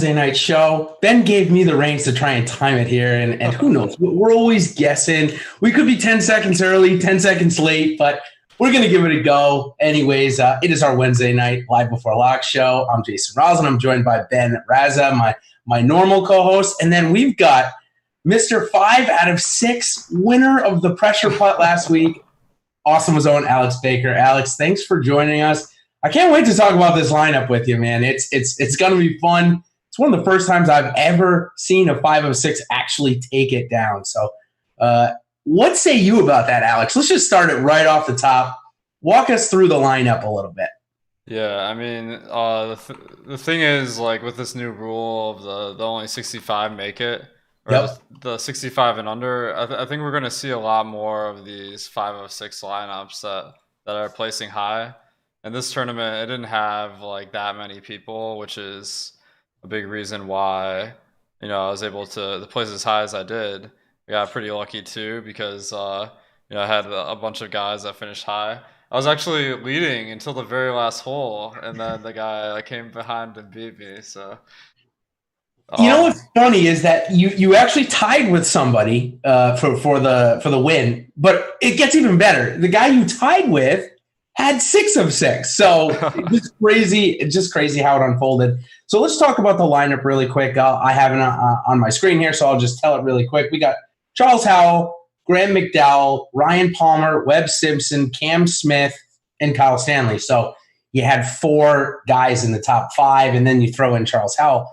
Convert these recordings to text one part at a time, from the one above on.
Wednesday night show. Ben gave me the reins to try and time it here, and who knows? We're always guessing. We could be 10 seconds early, 10 seconds late, but we're going to give it a go. Anyways, it is our Wednesday night live before lock show. I'm Jason Roslin. I'm joined by Ben Raza, my normal co-host, and then we've got Mr. 5 out of 6 winner of the pressure putt last week. Awesome's own Alex Baker. Alex, thanks for joining us. I can't wait to talk about this lineup with you, man. It's going to be fun. It's one of the first times I've ever seen a 5 of 6 actually take it down. So what say you about that, Alex? Let's just start it right off the top. Walk us through the lineup a little bit. Yeah, I mean, the thing is, like, with this new rule of the only 65 make it, or the 65 and under, I think we're going to see a lot more of these 5 of 6 lineups that are placing high. And this tournament, it didn't have, like, that many people, which is a big reason why, I was able to place as high as I did. I got pretty lucky too because, I had a bunch of guys that finished high. I was actually leading until the very last hole, and then the guy came behind and beat me. So, you know what's funny is that you actually tied with somebody for the win, but it gets even better. The guy you tied with had 6 of 6. So it's just crazy how it unfolded. So let's talk about the lineup really quick. I have it on my screen here, so I'll just tell it really quick. We got Charles Howell, Graham McDowell, Ryan Palmer, Webb Simpson, Cam Smith, and Kyle Stanley. So you had 4 guys in the top 5, and then you throw in Charles Howell.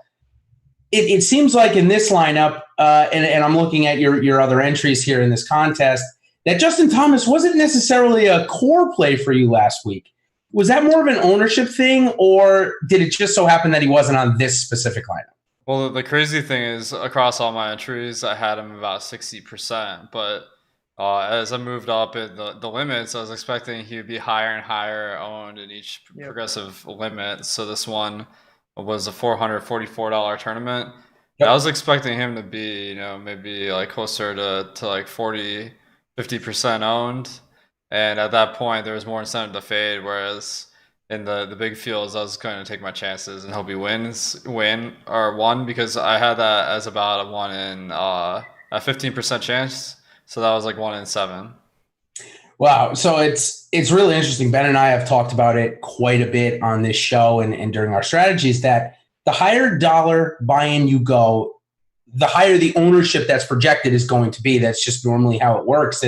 It seems like in this lineup, and I'm looking at your other entries here in this contest, that Justin Thomas wasn't necessarily a core play for you last week. Was that more of an ownership thing, or did it just so happen that he wasn't on this specific lineup? Well, the crazy thing is, across all my entries, I had him about 60%. But as I moved up in the limits, I was expecting he would be higher and higher owned in each progressive limit. So this one was a $444 tournament. Yep. I was expecting him to be, maybe like closer to like 40-50% owned. And at that point, there was more incentive to fade, whereas in the big fields, I was going to take my chances and hope he won, because I had that as about a 15% chance. So that was like 1 in 7. Wow. So it's really interesting. Ben and I have talked about it quite a bit on this show and during our strategies, that the higher dollar buy-in you go, the higher the ownership that's projected is going to be. That's just normally how it works.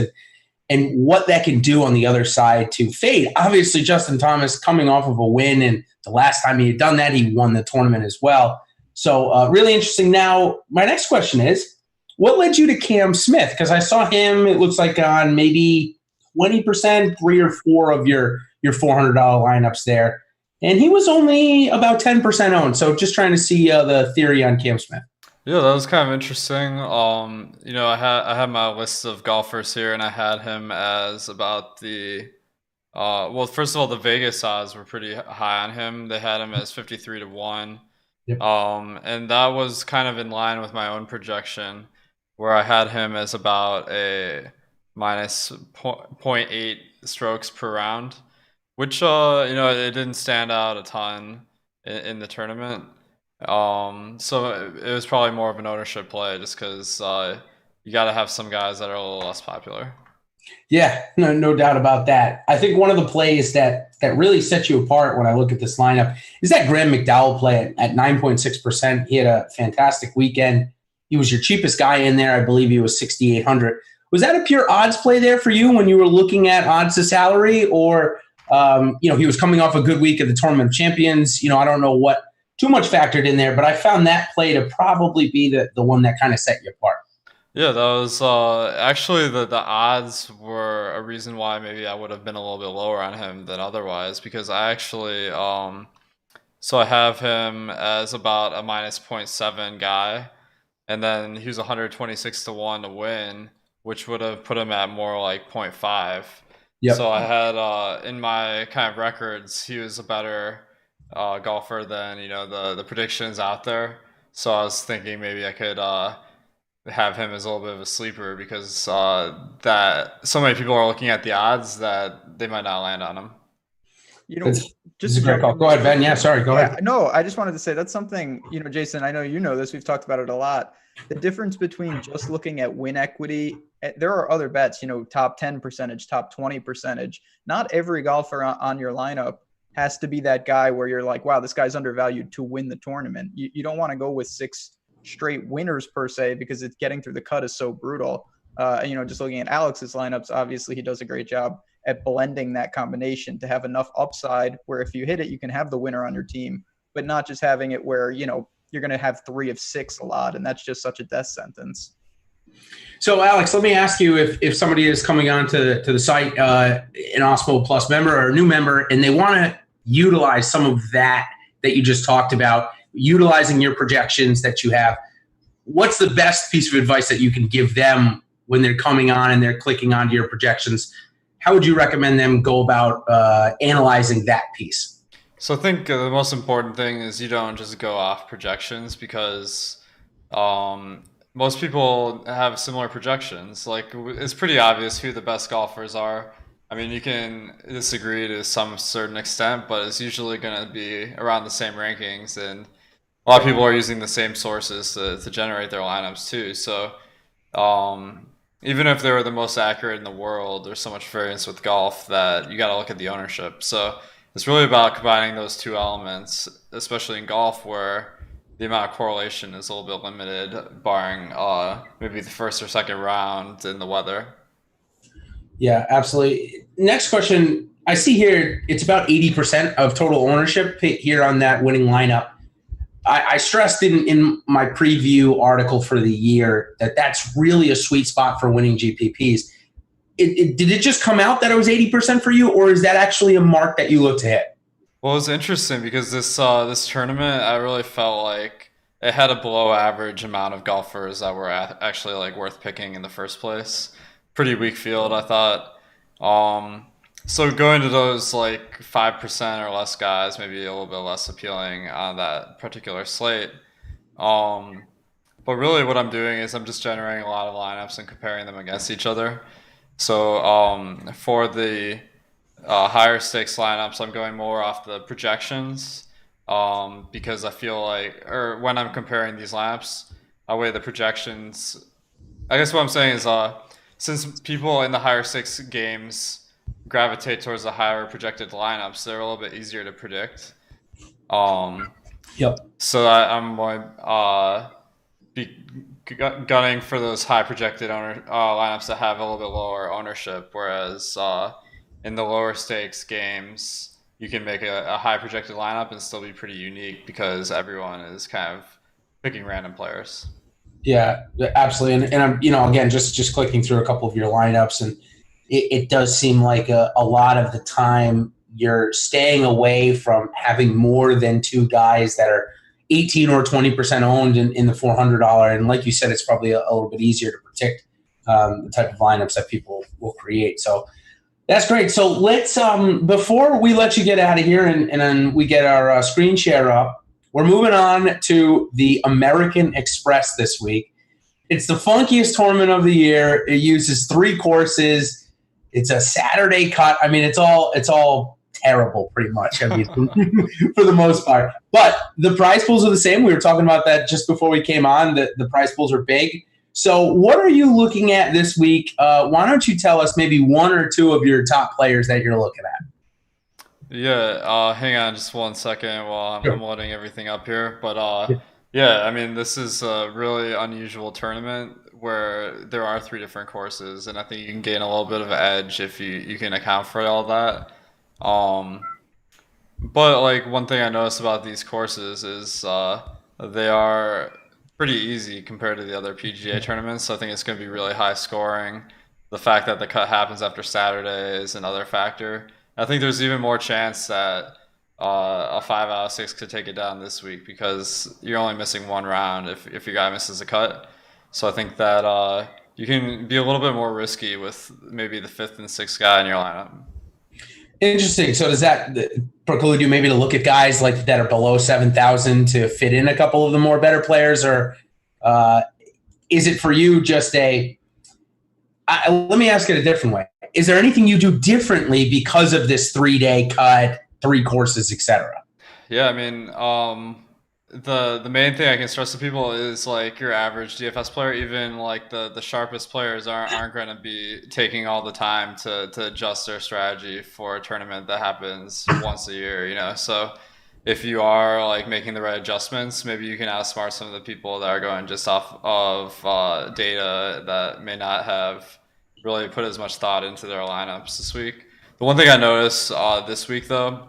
And what that can do on the other side to fade. Obviously, Justin Thomas coming off of a win, and the last time he had done that, he won the tournament as well. So really interesting. Now, my next question is, what led you to Cam Smith? Because I saw him, it looks like on maybe 20%, 3 or 4 of your $400 lineups there. And he was only about 10% owned. So just trying to see the theory on Cam Smith. Yeah, that was kind of interesting. I had my list of golfers here, and I had him as about well, first of all, the Vegas odds were pretty high on him. They had him as 53-1. Yep. And that was kind of in line with my own projection, where I had him as about a minus 0.8 strokes per round, which, it didn't stand out a ton in the tournament. So it was probably more of an ownership play, just because you got to have some guys that are a little less popular. Yeah, no doubt about that. I think one of the plays that really sets you apart when I look at this lineup is that Graham McDowell play at 9.6%. He had a fantastic weekend. He was your cheapest guy in there. I believe he was 6,800. Was that a pure odds play there for you when you were looking at odds to salary, or he was coming off a good week at the Tournament of Champions? I don't know what too much factored in there, but I found that play to probably be the one that kind of set you apart. Yeah, that was actually the odds were a reason why maybe I would have been a little bit lower on him than otherwise, because I actually so I have him as about a minus 0.7 guy, and then he was 126-1 to win, which would have put him at more like 0.5. Yep. So I had in my kind of records, he was a better golfer than the predictions out there. So I was thinking maybe I could have him as a little bit of a sleeper, because that so many people are looking at the odds that they might not land on him. Just a great call. Go ahead, Ben. Yeah, sorry. Go ahead. No, I just wanted to say that's something, Jason, I know you know this. We've talked about it a lot. The difference between just looking at win equity, there are other bets, top 10 percentage, top 20 percentage. Not every golfer on your lineup has to be that guy where you're like, wow, this guy's undervalued to win the tournament. You don't want to go with 6 straight winners per se, because it's getting through the cut is so brutal. Just looking at Alex's lineups, obviously he does a great job at blending that combination to have enough upside where if you hit it, you can have the winner on your team, but not just having it where, you're going to have 3 of 6 a lot. And that's just such a death sentence. So Alex, let me ask you, if somebody is coming on to the site, an Osmo Plus member or a new member, and they want to utilize some of that you just talked about, utilizing your projections that you have, what's the best piece of advice that you can give them when they're coming on and they're clicking onto your projections? How would you recommend them go about analyzing that piece? So I think the most important thing is you don't just go off projections, because most people have similar projections. Like, it's pretty obvious who the best golfers are. I mean, you can disagree to some certain extent, but it's usually going to be around the same rankings, and a lot of people are using the same sources to generate their lineups too. So even if they were the most accurate in the world, there's so much variance with golf that you got to look at the ownership. So it's really about combining those two elements, especially in golf, where the amount of correlation is a little bit limited, barring maybe the first or second round in the weather. Yeah, absolutely. Next question. I see here it's about 80% of total ownership here on that winning lineup. I stressed in my preview article for the year that that's really a sweet spot for winning GPPs. Did it just come out that it was 80% for you, or is that actually a mark that you look to hit? Well, it's interesting because this tournament, I really felt like it had a below average amount of golfers that were actually like worth picking in the first place. Pretty weak field, I thought. So going to those like 5% or less guys, maybe a little bit less appealing on that particular slate. But really what I'm doing is I'm just generating a lot of lineups and comparing them against each other. So for the higher stakes lineups, I'm going more off the projections because I feel like, or when I'm comparing these lineups, I weigh the projections. I guess what I'm saying is since people in the higher stakes games gravitate towards the higher projected lineups, they're a little bit easier to predict. Yep. So I'm going gunning for those high projected lineups that have a little bit lower ownership, whereas in the lower stakes games, you can make a high projected lineup and still be pretty unique because everyone is kind of picking random players. Yeah, absolutely. And I'm, again, just clicking through a couple of your lineups, and it does seem like a lot of the time you're staying away from having more than 2 guys that are 18 or 20% owned in the $400. And like you said, it's probably a little bit easier to predict the type of lineups that people will create. So that's great. So let's, before we let you get out of here and then we get our screen share up, we're moving on to the American Express this week. It's the funkiest tournament of the year. It uses 3 courses. It's a Saturday cut. I mean, it's all terrible, pretty much. I mean, for the most part. But the prize pools are the same. We were talking about that just before we came on. The prize pools are big. So what are you looking at this week? Why don't you tell us maybe 1 or 2 of your top players that you're looking at? Yeah, hang on just 1 second while I'm loading everything up here. But yeah, I mean, this is a really unusual tournament where there are 3 different courses, and I think you can gain a little bit of an edge if you can account for all that. But like one thing I noticed about these courses is they are pretty easy compared to the other PGA tournaments. So I think it's going to be really high scoring. The fact that the cut happens after Saturday is another factor. I think there's even more chance that a 5 out of 6 could take it down this week because you're only missing 1 round if your guy misses a cut. So I think that you can be a little bit more risky with maybe the 5th and 6th guy in your lineup. Interesting. So does that preclude you maybe to look at guys like that are below 7,000 to fit in a couple of the more better players, or is it for you just let me ask it a different way. Is there anything you do differently because of this 3-day cut 3 courses, etc. Yeah, I mean, the main thing I can stress to people is like your average DFS player, even like the sharpest players aren't going to be taking all the time to adjust their strategy for a tournament that happens once a year, you know. So if you are like making the right adjustments, maybe you can outsmart some of the people that are going just off of data that may not have really put as much thought into their lineups this week. The one thing I noticed this week though,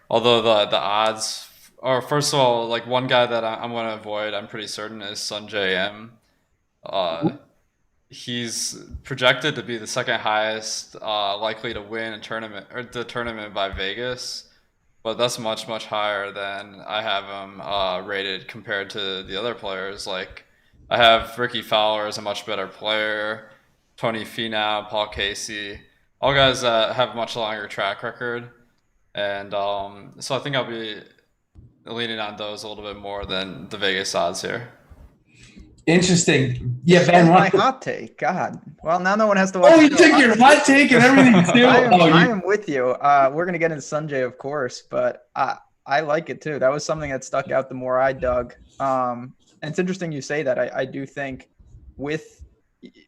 although the odds are, first of all, like one guy that I'm going to avoid, I'm pretty certain, is Sunjay M. He's projected to be the second highest likely to win a tournament or the tournament by Vegas, but that's much higher than I have him rated compared to the other players. Like I have Ricky Fowler as a much better player, Tony Finau, Paul Casey, all guys that have a much longer track record. And so I think I'll be leaning on those a little bit more than the Vegas odds here. Interesting. Yeah, Ben. My hot take. God. Well, now no one has to watch. Oh, you took your hot take and everything too. I am with you. We're gonna get into Sunjay, of course, but I like it too. That was something that stuck out the more I dug. And it's interesting you say that. I do think with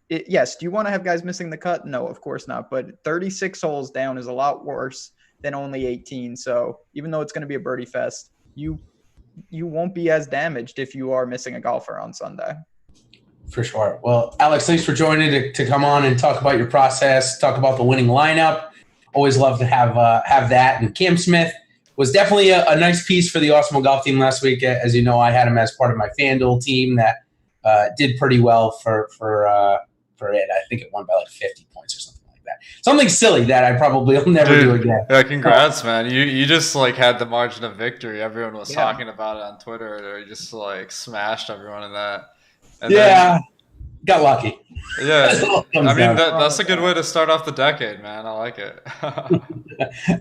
it, yes. Do you want to have guys missing the cut? No, of course not. But 36 holes down is a lot worse than only 18. So even though it's going to be a birdie fest, you won't be as damaged if you are missing a golfer on Sunday. For sure. Well, Alex, thanks for joining to come on and talk about your process, talk about the winning lineup. Always love to have that. And Cam Smith was definitely a nice piece for the Awesome Golf team last week. As you know, I had him as part of my FanDuel team that did pretty well for it. I think it won by like 50 points or something like that. Something silly that I probably will never do again. Yeah, congrats, man. You just like had the margin of victory. Everyone was talking about it on Twitter. Or you just like smashed everyone in that. And then, got lucky. Yeah, I mean that's a good way to start off the decade, man. I like it.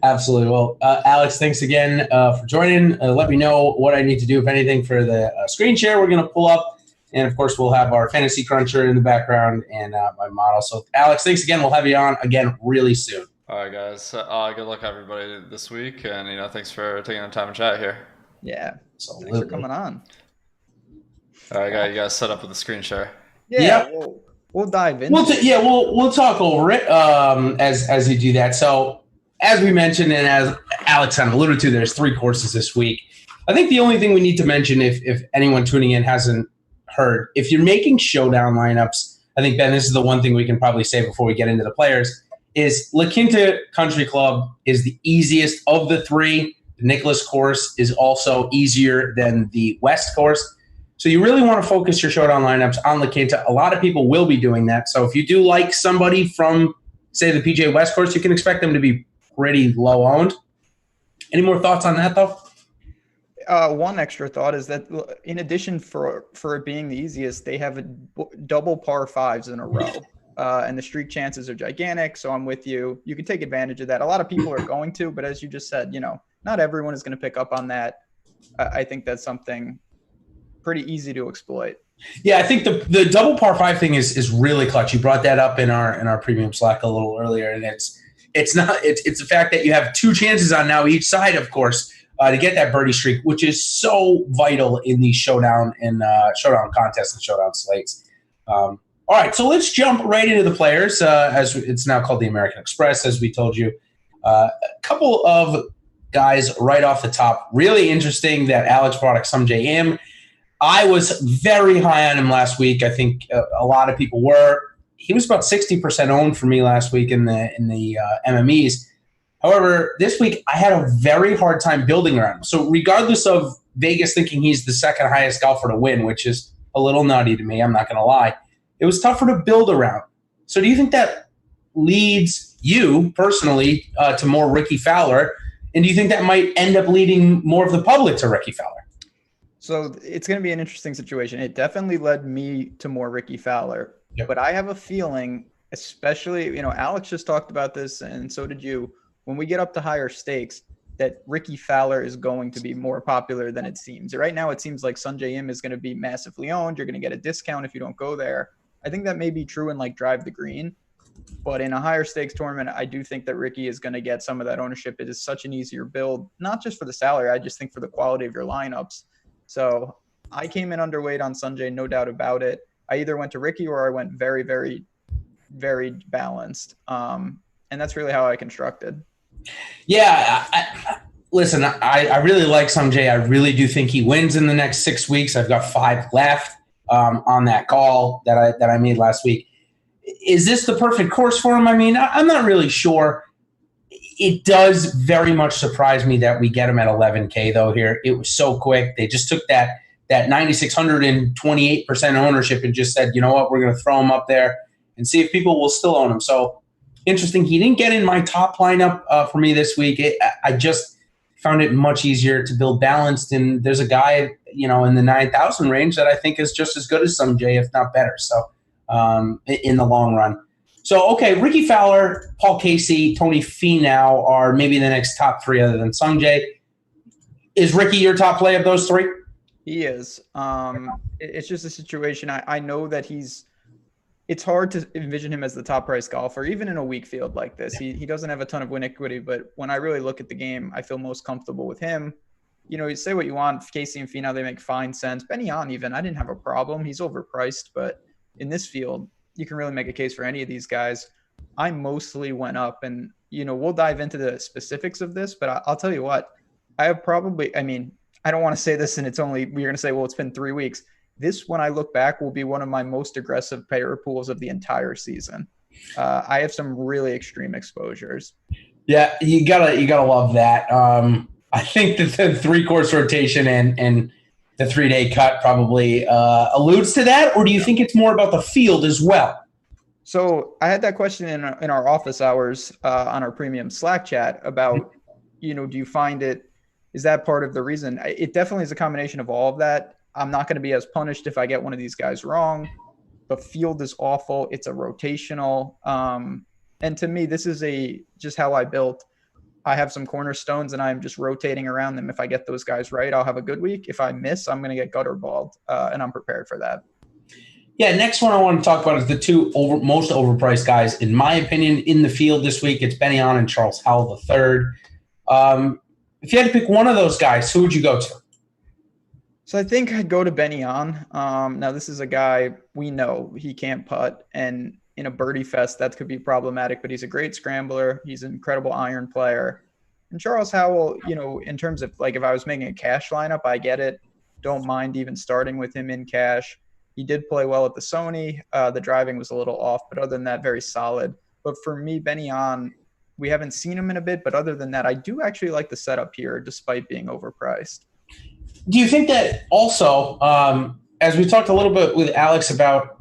Absolutely. Well, Alex, thanks again for joining. Let me know what I need to do, if anything, for the screen share we're going to pull up. And, of course, we'll have our fantasy cruncher in the background and my model. So, Alex, thanks again. We'll have you on again really soon. All right, guys. Good luck, everybody, this week. And, thanks for taking the time to chat here. Yeah. Thanks for coming on. All right, you guys set up with the screen share. Yeah. We'll dive in. We'll talk over it as you do that. So, as we mentioned and as Alex kind of alluded to, there's 3 courses this week. I think the only thing we need to mention, if anyone tuning in hasn't heard, if you're making showdown lineups, I think, Ben, this is the one thing we can probably say before we get into the players, is La Quinta Country Club is the easiest of the 3. The Nicklaus course is also easier than the West course. So you really want to focus your showdown lineups on La Quinta. A lot of people will be doing that. So if you do like somebody from, say, the PGA West course, you can expect them to be pretty low owned. Any more thoughts on that, though? One extra thought is that in addition for it being the easiest, they have double par 5s in a row. And the streak chances are gigantic. So I'm with you. You can take advantage of that. A lot of people are going to, but as you just said, not everyone is going to pick up on that. I think that's something pretty easy to exploit. Yeah, I think the double par 5 thing is really clutch. You brought that up in our premium Slack a little earlier, and it's the fact that you have 2 chances on now each side, of course, to get that birdie streak, which is so vital in these showdown contests and showdown slates. All right, so let's jump right into the players, as it's now called the American Express, as we told you. A couple of guys right off the top. Really interesting that Alex brought up Sungjae Im. I was very high on him last week. I think a lot of people were. He was about 60% owned for me last week in the MMEs. However, this week I had a very hard time building around him. So regardless of Vegas thinking he's the second highest golfer to win, which is a little nutty to me, I'm not going to lie, it was tougher to build around. So do you think that leads you personally to more Ricky Fowler? And do you think that might end up leading more of the public to Ricky Fowler? So it's going to be an interesting situation. It definitely led me to more Ricky Fowler. Yep. But I have a feeling, especially, Alex just talked about this, and so did you, when we get up to higher stakes, that Ricky Fowler is going to be more popular than it seems. Right now, it seems like Sungjae Im is going to be massively owned. You're going to get a discount if you don't go there. I think that may be true in like Drive the Green. But in a higher stakes tournament, I do think that Ricky is going to get some of that ownership. It is such an easier build, not just for the salary. I just think for the quality of your lineups. So I came in underweight on Sanjay, no doubt about it. I either went to Ricky or I went very, very, very balanced. And that's really how I constructed. Yeah. Listen, I really like Sanjay. I really do think he wins in the next 6 weeks. I've got 5 left on that call that I made last week. Is this the perfect course for him? I mean, I'm not really sure. It does very much surprise me that we get him at 11K though here. It was so quick. They just took that 9,628% ownership and just said, you know what, we're going to throw him up there and see if people will still own him. So interesting. He didn't get in my top lineup for me this week. I just found it much easier to build balanced. And there's a guy, in the 9,000 range that I think is just as good as Sanjay, if not better. So in the long run. So, okay, Ricky Fowler, Paul Casey, Tony Finau are maybe the next top 3 other than Sanjay. Is Ricky your top play of those 3? He is. It's just a situation. I know that it's hard to envision him as the top price golfer, even in a weak field like this. He doesn't have a ton of win equity, but when I really look at the game, I feel most comfortable with him. You say what you want. Casey and Finau, they make fine sense. Benny On even, I didn't have a problem. He's overpriced, but in this field, you can really make a case for any of these guys. I mostly went up, and, we'll dive into the specifics of this, but I'll tell you what, I have probably, I don't want to say this and you're going to say, well, it's been 3 weeks. This, when I look back, will be one of my most aggressive payer pools of the entire season. I have some really extreme exposures. Yeah, you gotta love that. I think that the 3-course rotation and the 3-day cut probably alludes to that, or do you think it's more about the field as well? So I had that question in our office hours on our premium Slack chat about, do you find is that part of the reason? It definitely is a combination of all of that. I'm not going to be as punished if I get one of these guys wrong. The field is awful. It's a rotational. And to me, this is just how I built. I have some cornerstones and I'm just rotating around them. If I get those guys right, I'll have a good week. If I miss, I'm going to get gutterballed, and I'm prepared for that. Yeah, next one I want to talk about is the 2 most overpriced guys, in my opinion, in the field this week. It's Benny On and Charles Howell III. If you had to pick one of those guys, who would you go to? So I think I'd go to Benny On. Now, this is a guy we know he can't putt, and in a birdie fest, that could be problematic, but he's a great scrambler. He's an incredible iron player. And Charles Howell, in terms of if I was making a cash lineup, I get it. Don't mind even starting with him in cash. He did play well at the Sony. The driving was a little off, but other than that, very solid. But for me, Benny On, we haven't seen him in a bit, but other than that, I do actually like the setup here, despite being overpriced. Do you think that also, as we talked a little bit with Alex about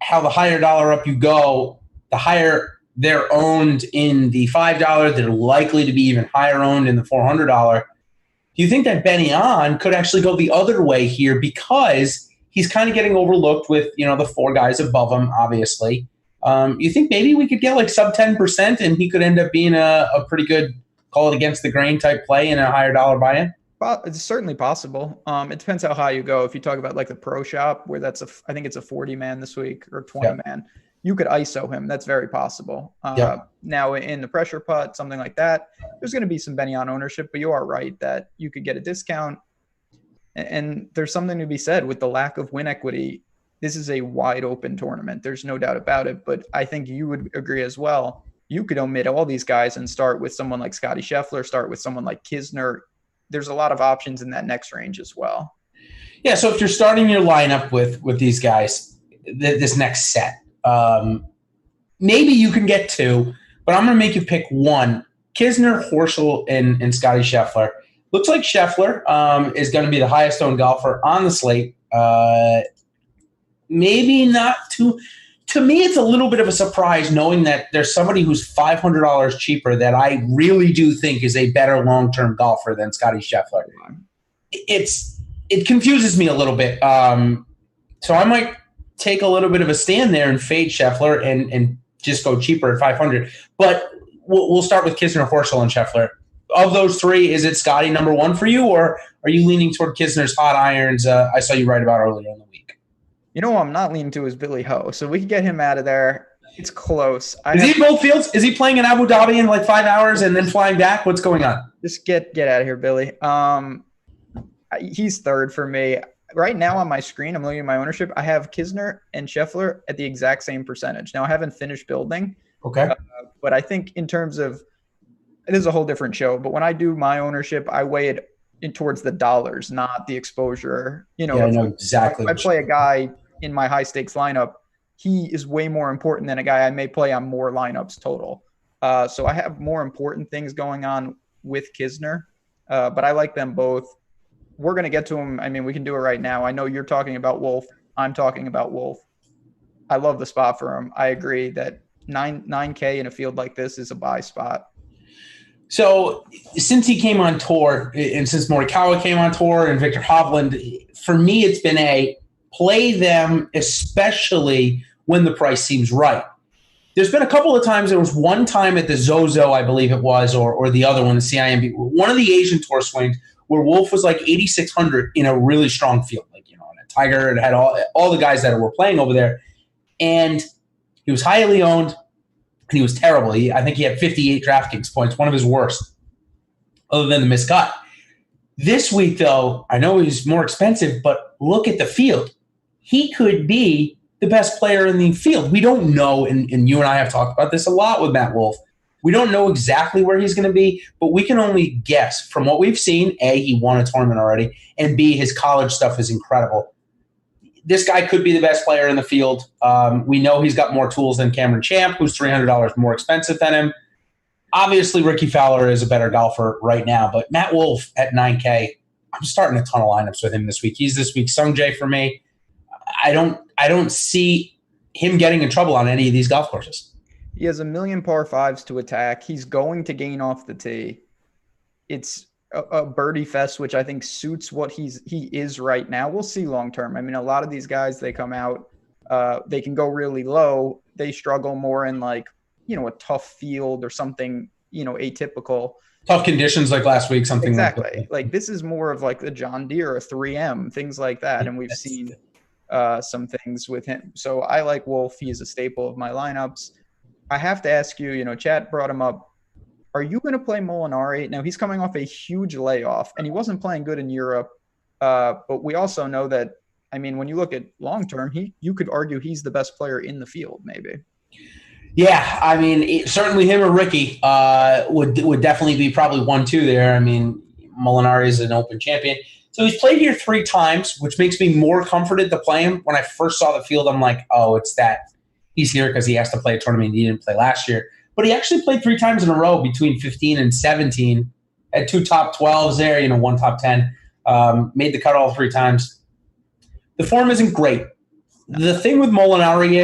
how the higher dollar up you go, the higher they're owned in the $5, they're likely to be even higher owned in the $400. Do you think that Benny On could actually go the other way here because he's kind of getting overlooked with, the 4 guys above him, obviously? You think maybe we could get sub 10% and he could end up being a pretty good, call it against the grain type play in a higher dollar buy-in? It's certainly possible. It depends how high you go. If you talk about the pro shop where I think it's a 40-man this week or 20-man, you could ISO him. That's very possible. Now in the pressure putt, something like that, there's going to be some Benny On ownership, but you are right that you could get a discount. And there's something to be said with the lack of win equity. This is a wide open tournament. There's no doubt about it. But I think you would agree as well. You could omit all these guys and start with someone like Scotty Scheffler, start with someone like Kisner. There's a lot of options in that next range as well. Yeah, so if you're starting your lineup with these guys, this next set, maybe you can get 2, but I'm going to make you pick 1. Kisner, Horschel, and Scotty Scheffler. Looks like Scheffler is going to be the highest owned golfer on the slate. Maybe not too – to me, it's a little bit of a surprise knowing that there's somebody who's $500 cheaper that I really do think is a better long-term golfer than Scotty Scheffler. It confuses me a little bit. So I might take a little bit of a stand there and fade Scheffler and just go cheaper at 500. But we'll start with Kisner, Horschel, and Scheffler. Of those 3, is it Scotty number 1 for you, or are you leaning toward Kisner's hot irons I saw you write about earlier in the week? I'm not leaning to is Billy Ho. So we can get him out of there. It's close. Is he in both fields? Is he playing in Abu Dhabi in like 5 hours and then flying back? What's going on? Just get out of here, Billy. He's third for me. Right now on my screen, I'm looking at my ownership. I have Kisner and Scheffler at the exact same percentage. Now, I haven't finished building. Okay. But I think in terms of – it is a whole different show. But when I do my ownership, I weigh it in towards the dollars, not the exposure. You know, I know exactly. If I play a guy in my high-stakes lineup, he is way more important than a guy I may play on more lineups total. So I have more important things going on with Kisner, but I like them both. We're going to get to him. I mean, we can do it right now. I know you're talking about Wolf. I'm talking about Wolf. I love the spot for him. I agree that 9K in a field like this is a buy spot. So since he came on tour, and since Morikawa came on tour and Victor Hovland, for me it's been a play them, especially when the price seems right. There's been a couple of times. There was one time at the Zozo, I believe it was, or the other one, the CIMB, one of the Asian Tour swings where Wolf was like 8,600 in a really strong field. Like, you know, and Tiger and had all the guys that were playing over there. And he was highly owned, and he was terrible. I think he had 58 DraftKings points, one of his worst, other than the miscut. This week, though, I know he's more expensive, but look at the field. He could be the best player in the field. We don't know, and you and I have talked about this a lot with Matt Wolff. We don't know exactly where he's going to be, but we can only guess from what we've seen. A, he won a tournament already, and B, his college stuff is incredible. This guy could be the best player in the field. We know he's got more tools than Cameron Champ, who's $300 more expensive than him. Obviously, Ricky Fowler is a better golfer right now, but Matt Wolff at 9K, I'm starting a ton of lineups with him this week. He's this week's Sung Jae for me. I don't see him getting in trouble on any of these golf courses. He has a million par fives to attack. He's going to gain off the tee. It's a birdie fest, which I think suits what he is right now. We'll see long term. I mean, a lot of these guys, they come out, they can go really low. They struggle more in like, you know, a tough field or something, you know, atypical. Tough conditions like last week, something exactly. like that. Like this is more of like the John Deere, a 3M, things like that. And we've seen some things with him. So I like Wolff. He is a staple of my lineups. I have to ask you, you know, Chat brought him up. Are you going to play Molinari? Now, he's coming off a huge layoff, and he wasn't playing good in Europe. But we also know that, I mean, when you look at long-term, you could argue he's the best player in the field, maybe. Yeah, I mean, certainly him or Ricky would definitely be probably 1-2 there. I mean, Molinari is an Open champion. So he's played here 3 times, which makes me more comforted to play him. When I first saw the field, I'm like, oh, it's that. He's here because he has to play a tournament he didn't play last year. But he actually played 3 times in a row between 15 and 17. Had 2 top 12s there, you know, 1 top 10. Made the cut all 3 times. The form isn't great. The thing with Molinari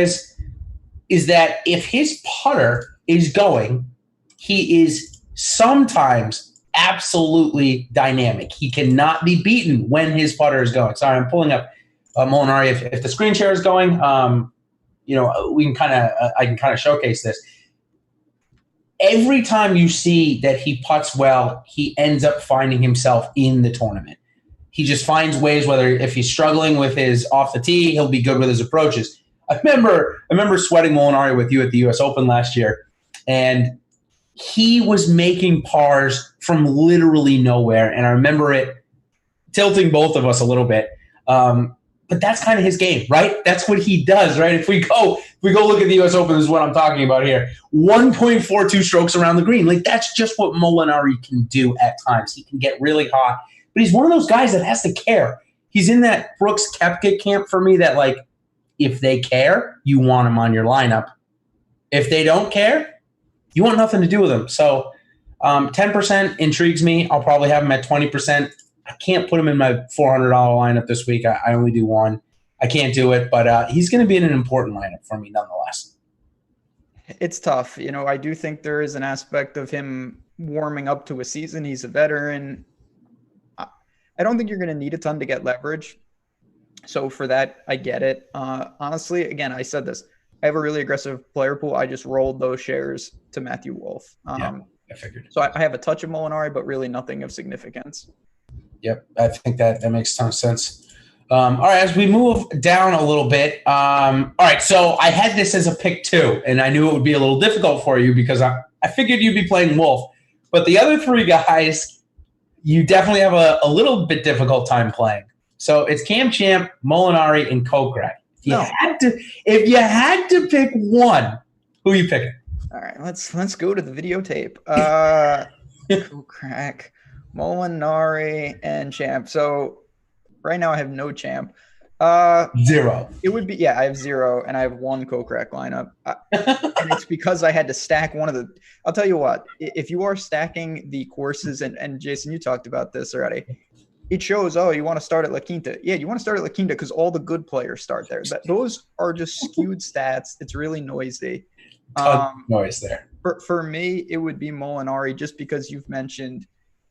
is that if his putter is going, he is sometimes absolutely dynamic. He cannot be beaten when his putter is going. Sorry, I'm pulling up Molinari. If the screen share is going, you know, I can kind of showcase this. Every time you see that he putts well, he ends up finding himself in the tournament. He just finds ways, whether if he's struggling with his off the tee, he'll be good with his approaches. I remember sweating Molinari with you at the U.S. Open last year, and he was making pars from literally nowhere, and I remember it tilting both of us a little bit. But that's kind of his game, right? That's what he does, right? If we go look at the U.S. Open, this is what I'm talking about here. 1.42 strokes around the green. Like, that's just what Molinari can do at times. He can get really hot. But he's one of those guys that has to care. He's in that Brooks Koepka camp for me that, like, if they care, you want him on your lineup. If they don't care, you want nothing to do with him. So 10% intrigues me. I'll probably have him at 20%. I can't put him in my $400 lineup this week. I only do 1. I can't do it, but he's going to be in an important lineup for me nonetheless. It's tough. You know, I do think there is an aspect of him warming up to a season. He's a veteran. I don't think you're going to need a ton to get leverage. So for that, I get it. Honestly, again, I said this. I have a really aggressive player pool. I just rolled those shares to Matthew Wolff. Yeah, I figured. So I have a touch of Molinari, but really nothing of significance. Yep, I think that makes a ton of sense. All right, as we move down a little bit. All right, so I had this as a pick 2, and I knew it would be a little difficult for you because I figured you'd be playing Wolf. But the other 3 guys, you definitely have a little bit difficult time playing. So it's Cam Champ, Molinari, and Kokrak. If you had to pick one, who are you picking? All right, let's go to the videotape. Kokrak, Molinari, and Champ. So right now I have no Champ. 0. It would be, I have 0, and I have 1 Kokrak lineup. And it's because I had to stack one of the – I'll tell you what. If you are stacking the courses, and Jason, you talked about this already, it shows, you want to start at La Quinta. Yeah, you want to start at La Quinta because all the good players start there. Those are just skewed stats. It's really noisy. Noise there. For me, it would be Molinari just because you've mentioned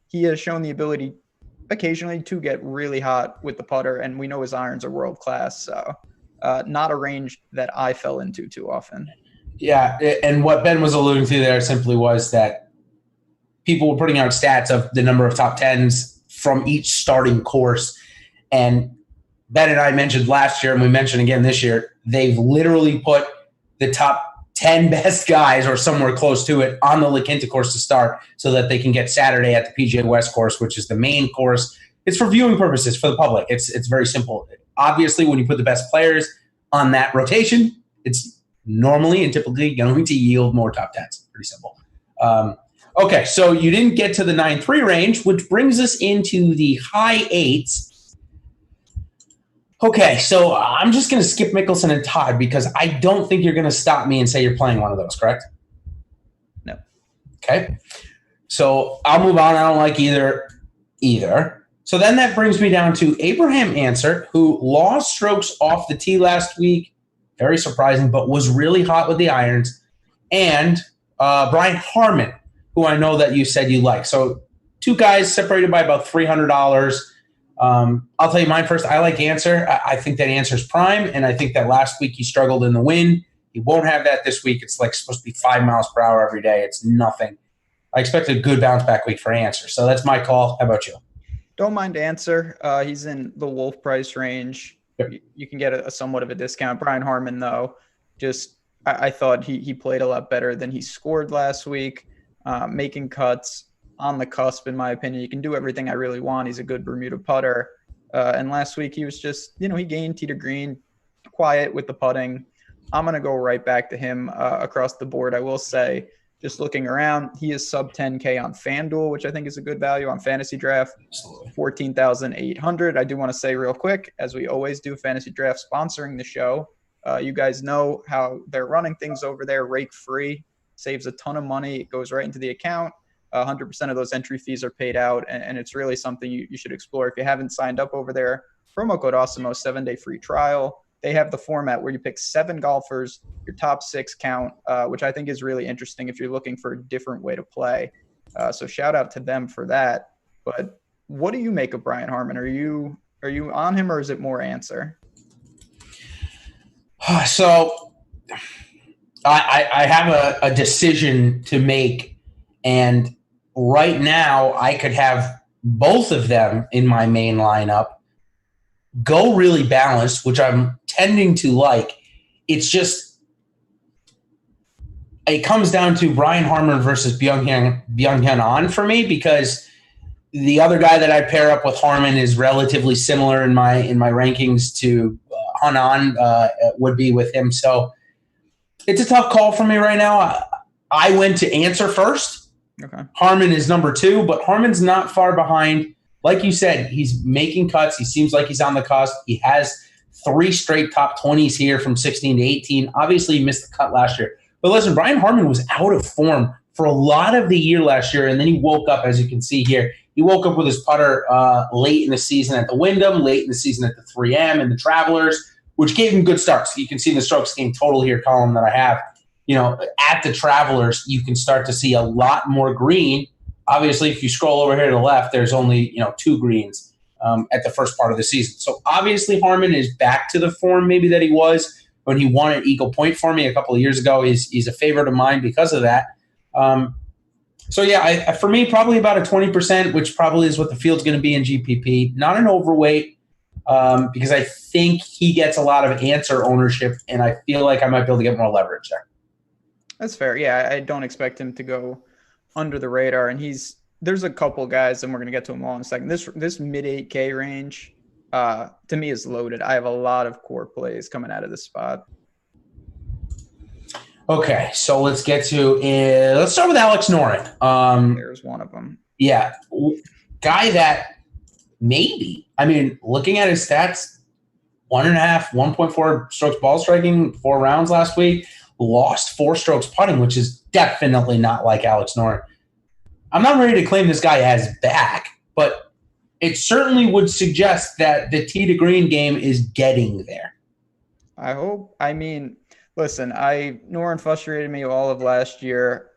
he has shown the ability – occasionally to get really hot with the putter, and we know his irons are world class. So not a range that I fell into too often. Yeah, and what Ben was alluding to there simply was that people were putting out stats of the number of top 10s from each starting course. And Ben and I mentioned last year, and we mentioned again this year, they've literally put the top 10 best guys or somewhere close to it on the La Quinta course to start so that they can get Saturday at the PGA West course, which is the main course. It's for viewing purposes for the public. It's very simple. Obviously, when you put the best players on that rotation, it's normally and typically going to yield more top 10s. Pretty simple. Okay, so you didn't get to the 9-3 range, which brings us into the high 8s. Okay, so I'm just going to skip Mickelson and Todd because I don't think you're going to stop me and say you're playing one of those, correct? No. Okay, so I'll move on. I don't like either. So then that brings me down to Abraham Answer, who lost strokes off the tee last week. Very surprising, but was really hot with the irons. And Brian Harman, who I know that you said you like. So 2 guys separated by about $300. I'll tell you mine first. I like Answer. I think that Answer's prime, and I think that last week he struggled in the wind. He won't have that this week. It's like supposed to be 5 miles per hour every day. It's nothing. I expect a good bounce back week for Answer. So that's my call. How about you? Don't mind Answer. He's in the Wolf price range. Yep. You can get a somewhat of a discount. Brian Harman, though, I thought he played a lot better than he scored last week, making cuts. On the cusp, in my opinion. You can do everything I really want. He's a good Bermuda putter. And last week he was just, he gained tee to green, quiet with the putting. I'm going to go right back to him across the board. I will say, just looking around, he is sub 10K on FanDuel, which I think is a good value on Fantasy Draft. 14,800. I do want to say real quick, as we always do, Fantasy Draft sponsoring the show. You guys know how they're running things over there, rake free, saves a ton of money. It goes right into the account. 100% of those entry fees are paid out, and it's really something you should explore. If you haven't signed up over there, promo code AWESEMO, 7-day free trial. They have the format where you pick 7 golfers, your top 6 count, which I think is really interesting if you're looking for a different way to play. So shout out to them for that. But what do you make of Brian Harman? Are you on him, or is it more Answer? So I have a decision to make, and right now I could have both of them in my main lineup, go really balanced, which I'm tending to like. It's just, it comes down to Brian Harman versus Byung-Hyun An for me, because the other guy that I pair up with Harman is relatively similar in my rankings to Hanan would be with him. So it's a tough call for me right now. I went to Answer first. Okay. Harman is number 2, but Harman's not far behind. Like you said, he's making cuts. He seems like he's on the cusp. He has 3 straight top 20s here from 16 to 18. Obviously, he missed the cut last year. But listen, Brian Harman was out of form for a lot of the year last year, and then he woke up, as you can see here. He woke up with his putter late in the season at the Wyndham, late in the season at the 3M and the Travelers, which gave him good starts. You can see in the strokes gained total here column that I have. At the Travelers, you can start to see a lot more green. Obviously, if you scroll over here to the left, there's only 2 greens at the first part of the season. So obviously, Harman is back to the form maybe that he was when he won at Eagle Point for me a couple of years ago. He's a favorite of mine because of that. So yeah, for me, probably about a 20%, which probably is what the field's going to be in GPP. Not an overweight. because I think he gets a lot of answer ownership, and I feel like I might be able to get more leverage there. That's fair. Yeah, I don't expect him to go under the radar, and there's a couple guys, and we're gonna get to them all in a second. This mid 8K range, to me, is loaded. I have a lot of core plays coming out of this spot. Okay, so let's start with Alex Noren. There's one of them. Yeah, guy that maybe, looking at his stats, 1.5, 1.4 strokes ball striking, 4 rounds last week, lost 4 strokes putting, which is definitely not like Alex Noren. I'm not ready to claim this guy as back, but it certainly would suggest that the tee to green game is getting there. I hope. Listen, Noren frustrated me all of last year.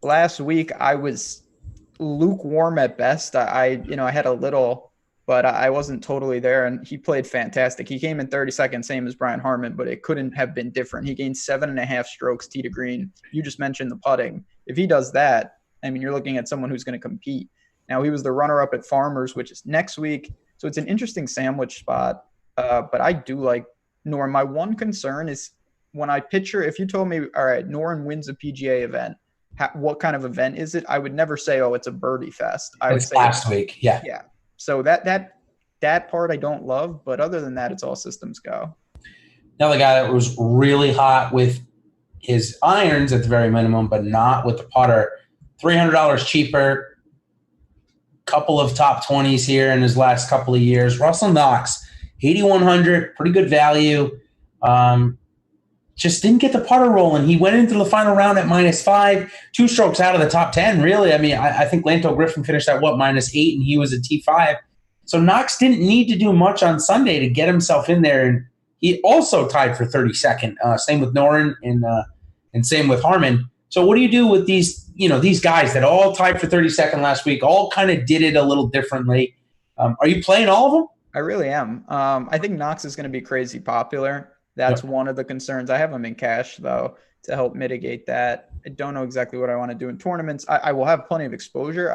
Last week, I was lukewarm at best. I had a little, but I wasn't totally there, and he played fantastic. He came in 32nd, same as Brian Harman, but it couldn't have been different. He gained 7.5 strokes tee to green. You just mentioned the putting. If he does that, you're looking at someone who's going to compete. Now, he was the runner-up at Farmers, which is next week, so it's an interesting sandwich spot, but I do like Noren. My one concern is when I picture, if you told me, all right, Noren wins a PGA event, what kind of event is it? I would never say, oh, it's a birdie fest. I would say last week. Yeah. Yeah. So that part I don't love, but other than that, it's all systems go. Another guy that was really hot with his irons at the very minimum, but not with the putter. $300 cheaper. Couple of top 20s here in his last couple of years. Russell Knox, 8,100, pretty good value. Just didn't get the putter rolling. He went into the final round at -5, 2 strokes out of the top 10, really. I think Lanto Griffin finished at -8, and he was a T5. So Knox didn't need to do much on Sunday to get himself in there, and he also tied for 32nd. Same with Noren and same with Harman. So what do you do with these guys that all tied for 32nd last week, all kind of did it a little differently? Are you playing all of them? I really am. I think Knox is going to be crazy popular. That's one of the concerns. I have him in cash, though, to help mitigate that. I don't know exactly what I want to do in tournaments. I will have plenty of exposure.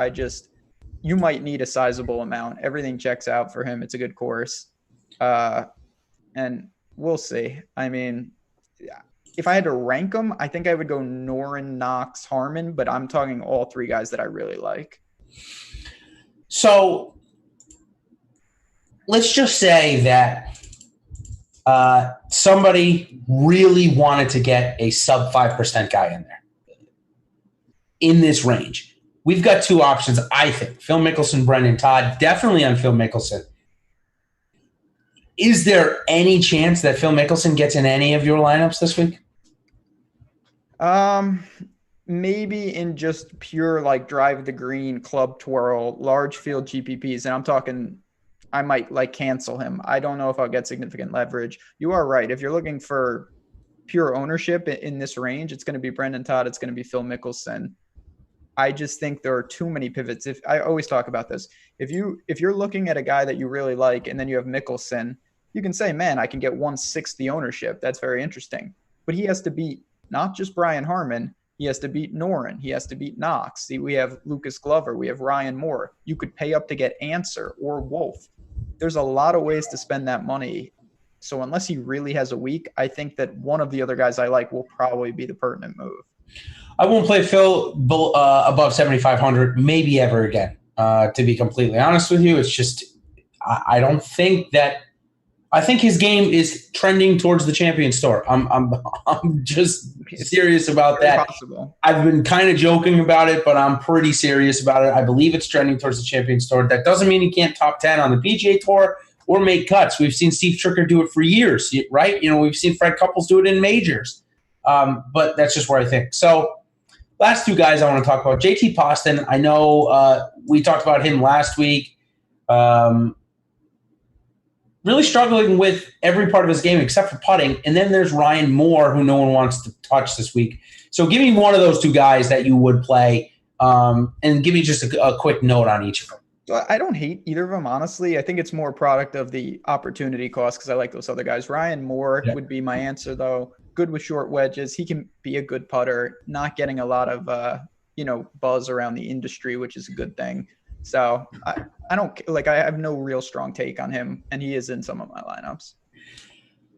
You might need a sizable amount. Everything checks out for him. It's a good course. And we'll see. If I had to rank them, I think I would go Noren, Knox, Harman, but I'm talking all 3 guys that I really like. So let's just say that somebody really wanted to get a sub 5% guy in there in this range. We've got 2 options, I think. Phil Mickelson, Brendan Todd, definitely on Phil Mickelson. Is there any chance that Phil Mickelson gets in any of your lineups this week? Maybe in just pure drive the green, club twirl, large field GPPs, and I'm talking I might cancel him. I don't know if I'll get significant leverage. You are right. If you're looking for pure ownership in this range, it's going to be Brendan Todd. It's going to be Phil Mickelson. I just think there are too many pivots. If I always talk about this, if you're looking at a guy that you really like, and then you have Mickelson, you can say, man, I can get 1/6 the ownership. That's very interesting. But he has to beat not just Brian Harman. He has to beat Noren. He has to beat Knox. See, we have Lucas Glover. We have Ryan Moore. You could pay up to get Answer or Wolf. There's a lot of ways to spend that money. So unless he really has a week, I think that one of the other guys I like will probably be the pertinent move. I won't play Phil above 7,500 maybe ever again, to be completely honest with you. It's just I don't think that – I think his game is trending towards the Champions Tour. I'm just serious about that. Possible. I've been kind of joking about it, but I'm pretty serious about it. I believe it's trending towards the Champions Tour. That doesn't mean he can't top 10 on the PGA Tour or make cuts. We've seen Steve Stricker do it for years, right? We've seen Fred Couples do it in majors. But that's just where I think. So last 2 guys I want to talk about. JT Poston, I know we talked about him last week. Really struggling with every part of his game except for putting. And then there's Ryan Moore, who no one wants to touch this week. So give me one of those 2 guys that you would play, and give me just a quick note on each of them. So I don't hate either of them, honestly. I think it's more a product of the opportunity cost because I like those other guys. Ryan Moore would be my answer, though. Good with short wedges. He can be a good putter, not getting a lot of buzz around the industry, which is a good thing. So I don't like. I have no real strong take on him, and he is in some of my lineups.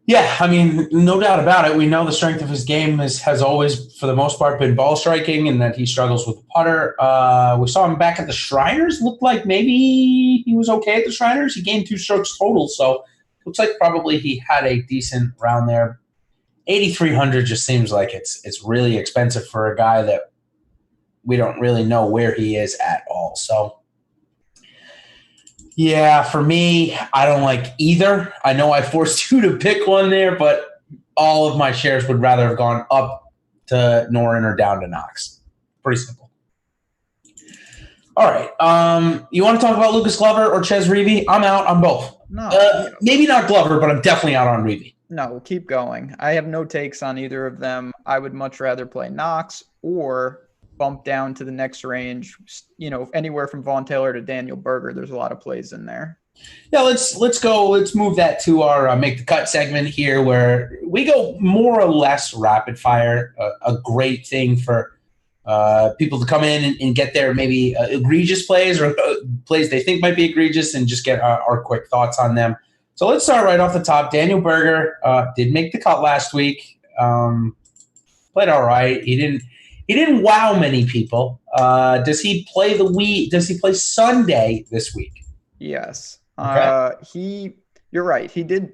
Yeah, I mean, no doubt about it. We know the strength of his game has always, for the most part, been ball striking, and that he struggles with the putter. We saw him back at the Shriners. Looked like maybe he was okay at the Shriners. He gained 2 strokes total, so looks like probably he had a decent round there. 8,300 just seems like it's really expensive for a guy that we don't really know where he is at all. So, yeah, for me, I don't like either. I know I forced you to pick one there, but all of my shares would rather have gone up to Noren or down to Knox. Pretty simple. All right. You want to talk about Lucas Glover or Ches Reavie? I'm out on both. No, maybe not Glover, but I'm definitely out on Reavie. No, we'll keep going. I have no takes on either of them. I would much rather play Knox or bump down to the next range, anywhere from Vaughn Taylor to Daniel Berger. There's a lot of plays in there. Yeah, let's go. Let's move that to our Make the Cut segment here, where we go more or less rapid fire. A great thing for people to come in and get their maybe egregious plays or plays they think might be egregious and just get our quick thoughts on them. So let's start right off the top. Daniel Berger did make the cut last week. Played all right. He didn't wow many people. Does he play Does he play Sunday this week? Yes. Okay. You're right. He did.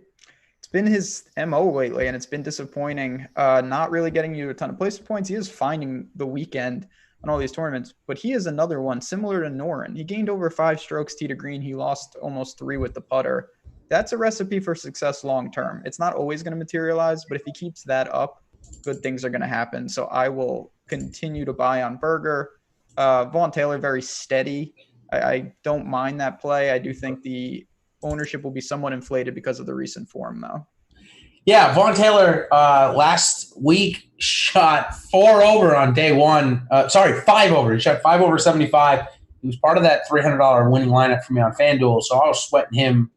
It's been his MO lately, and it's been disappointing. Not really getting you a ton of place points. He is finding the weekend on all these tournaments, but he is another one similar to Noren. He gained over 5 strokes tee to green. He lost almost 3 with the putter. That's a recipe for success long term. It's not always going to materialize, but if he keeps that up, good things are going to happen. So I will continue to buy on Berger. Vaughn Taylor, very steady. I don't mind that play. I do think the ownership will be somewhat inflated because of the recent form, though. Yeah, Vaughn Taylor last week shot 4 over on day one. 5 over. He shot 5 over 75. He was part of that $300 winning lineup for me on FanDuel, so I was sweating him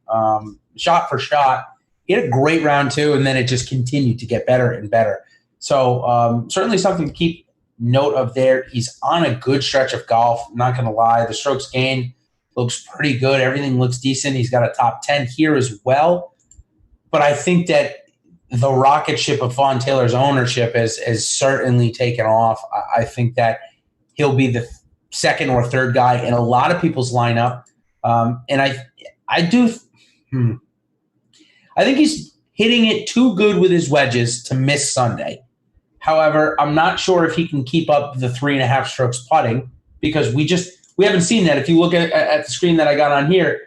shot for shot. He had a great round two, and then it just continued to get better and better. So certainly something to keep note of there. He's on a good stretch of golf, I'm not going to lie. The strokes gained looks pretty good. Everything looks decent. He's got a top 10 here as well. But I think that the rocket ship of Vaughn Taylor's ownership has certainly taken off. I think that he'll be the second or third guy in a lot of people's lineup. And I think he's hitting it too good with his wedges to miss Sunday. However, I'm not sure if he can keep up the 3.5 strokes putting because we haven't seen that. If you look at the screen that I got on here,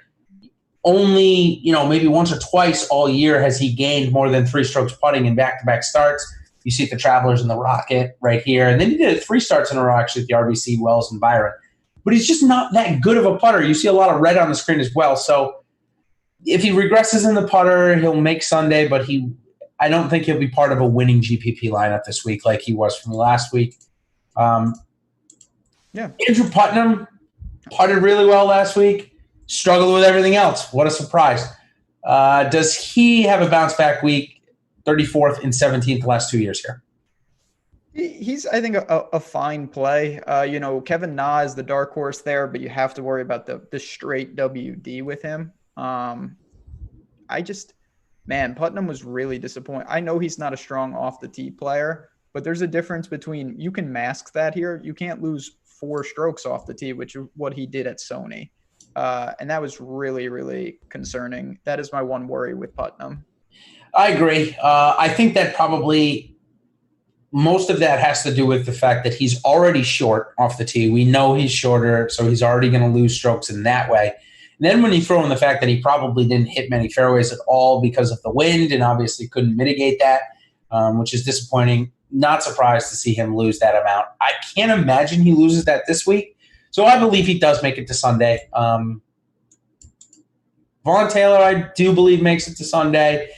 only maybe once or twice all year has he gained more than 3 strokes putting in back-to-back starts. You see the Travelers and the Rocket right here. And then he did it 3 starts in a row actually at the RBC, Wells, and Byron. But he's just not that good of a putter. You see a lot of red on the screen as well. So if he regresses in the putter, he'll make Sunday, but I don't think he'll be part of a winning GPP lineup this week like he was for me last week. Andrew Putnam putted really well last week. Struggled with everything else. What a surprise. Does he have a bounce-back week? 34th and 17th the last 2 years here. He's, I think, a fine play. Kevin Na is the dark horse there, but you have to worry about the straight WD with him. Putnam was really disappointing. I know he's not a strong off-the-tee player, but there's a difference between you can mask that here. You can't lose 4 strokes off the tee, which is what he did at Sony. And that was really, really concerning. That is my one worry with Putnam. I agree. I think that probably most of that has to do with the fact that he's already short off the tee. We know he's shorter, so he's already going to lose strokes in that way. And then when you throw in the fact that he probably didn't hit many fairways at all because of the wind and obviously couldn't mitigate that, which is disappointing. Not surprised to see him lose that amount. I can't imagine he loses that this week. So I believe he does make it to Sunday. Vaughn Taylor, I do believe, makes it to Sunday.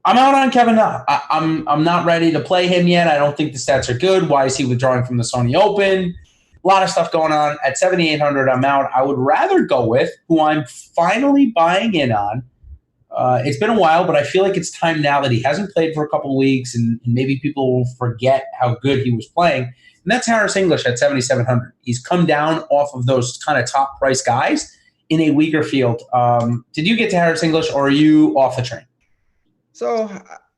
I'm out on Kevin Na. I'm not ready to play him yet. I don't think the stats are good. Why is he withdrawing from the Sony Open? A lot of stuff going on. At 7,800, I'm out. I would rather go with who I'm finally buying in on. It's been a while, but I feel like it's time now that he hasn't played for a couple of weeks and maybe people will forget how good he was playing. And and that's Harris English at 7,700. He's come down off of those kind of top price guys in a weaker field. Did you get to Harris English, or are you off the train? So